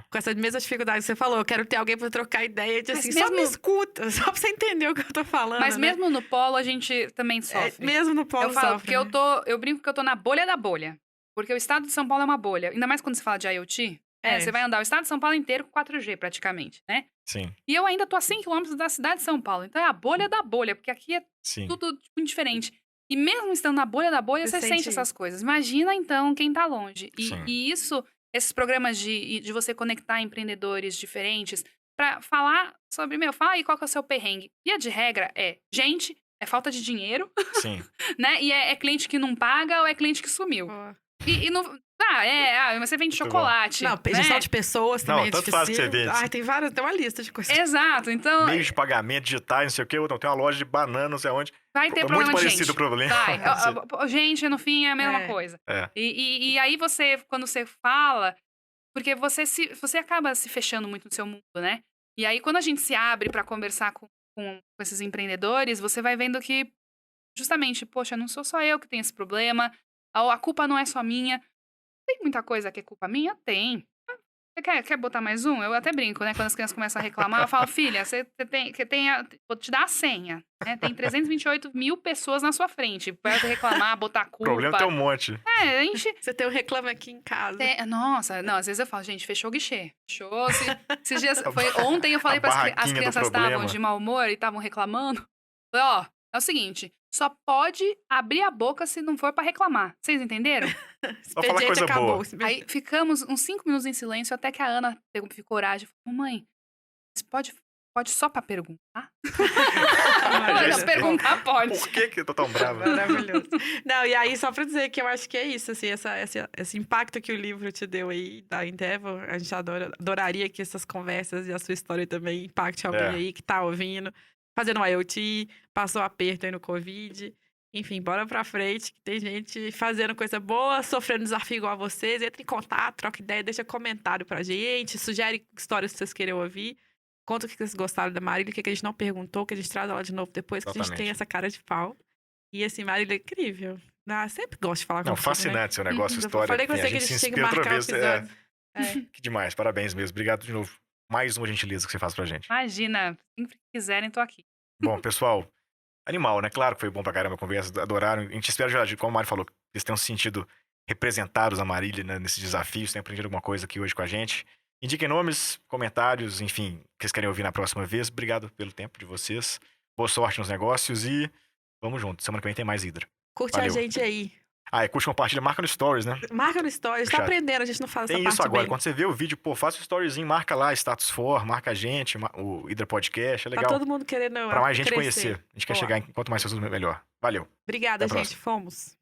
com essa mesma dificuldade que você falou. Eu quero ter alguém pra trocar ideia, assim, só me escuta, só pra você entender o que eu tô falando. Mas mesmo no polo, a gente também sofre. Mesmo no polo, eu falo, sofre, porque eu brinco que eu tô na bolha da bolha. Porque o estado de São Paulo é uma bolha. Ainda mais quando se fala de IoT. Você vai andar o estado de São Paulo inteiro com 4G, praticamente, né? Sim. E eu ainda tô a 100 quilômetros da cidade de São Paulo. Então é a bolha da bolha, porque aqui é tudo muito diferente. E mesmo estando na bolha da bolha, você sente essas coisas. Imagina, então, quem tá longe. E isso, esses programas de você conectar empreendedores diferentes pra falar sobre, fala aí qual que é o seu perrengue. Via de regra gente, é falta de dinheiro. Sim. Né? E é cliente que não paga ou é cliente que sumiu. E não... mas você vende chocolate. Não, gestão de pessoas também é tanto faz que você vende. Tem uma lista de coisas. Exato, então... Meios de pagamento digitais, não sei o quê. Não, tem uma loja de banana, não sei onde. Vai ter problema muito de parecido gente. o problema. Vai. Gente, no fim, é a mesma coisa. E aí quando você fala... Porque você acaba se fechando muito no seu mundo, né? E aí, quando a gente se abre pra conversar com esses empreendedores, você vai vendo que, justamente, poxa, não sou só eu que tenho esse problema, a culpa não é só minha. Tem muita coisa que é culpa minha? Tem. Você quer botar mais um? Eu até brinco, né? Quando as crianças começam a reclamar, eu falo, filha, vou te dar a senha. Né? Tem 328 mil pessoas na sua frente. Pode reclamar, botar culpa. O problema tem um monte. A gente... Você tem um reclame aqui em casa. Nossa, não, às vezes eu falo, gente, fechou o guichê. Fechou. Esses dias, ontem eu falei para as crianças estavam de mau humor e estavam reclamando. Falei, é o seguinte, só pode abrir a boca se não for pra reclamar. Vocês entenderam? Só falar coisa boa. Aí ficamos uns 5 minutos em silêncio até que a Ana ficou coragem. Falou, mãe, você pode só pra perguntar? Pode perguntar, pode. Por que eu tô tão brava? Maravilhoso. Não, e aí, só pra dizer que eu acho que é isso, assim, esse impacto que o livro te deu aí, da Endeavor, a gente adoraria que essas conversas e a sua história também impacte alguém aí que tá ouvindo. Fazendo um IoT, passou aperto aí no Covid. Enfim, bora pra frente, que tem gente fazendo coisa boa, sofrendo desafio igual a vocês. Entre em contato, troca ideia, deixa comentário pra gente, sugere histórias que vocês querem ouvir. Conta o que vocês gostaram da Marília, o que a gente não perguntou, que a gente traz ela de novo depois, que a gente tem essa cara de pau. E assim, Marília é incrível. Sempre gosto de falar com você. Fascinante seu negócio, história. Falei com você que a gente tinha que marcar o episódio. Que demais, parabéns mesmo. Obrigado de novo. Mais uma gentileza que você faz pra gente. Imagina, sempre que quiserem, tô aqui. Bom, pessoal, animal, né? Claro que foi bom pra caramba a conversa, adoraram. A gente espera, como a Mari falou, que eles tenham se sentido representados a Marília, né, nesses desafios, tenham aprendido alguma coisa aqui hoje com a gente. Indiquem nomes, comentários, enfim, que vocês querem ouvir na próxima vez. Obrigado pelo tempo de vocês. Boa sorte nos negócios e vamos junto. Semana que vem tem mais Hydra. Curte a gente aí. E curte, compartilha, marca no Stories, né? Marca no Stories, tá aprendendo, a gente não fala essa parte Tem isso agora, bem. quando você vê o vídeo, faça o storyzinho, marca lá, Status For, marca a gente, o Hydra Podcast, é legal. Tá todo mundo querendo pra mais gente crescer. Conhecer. A gente quer chegar em quanto mais pessoas, melhor. Valeu. Obrigada, gente. Fomos.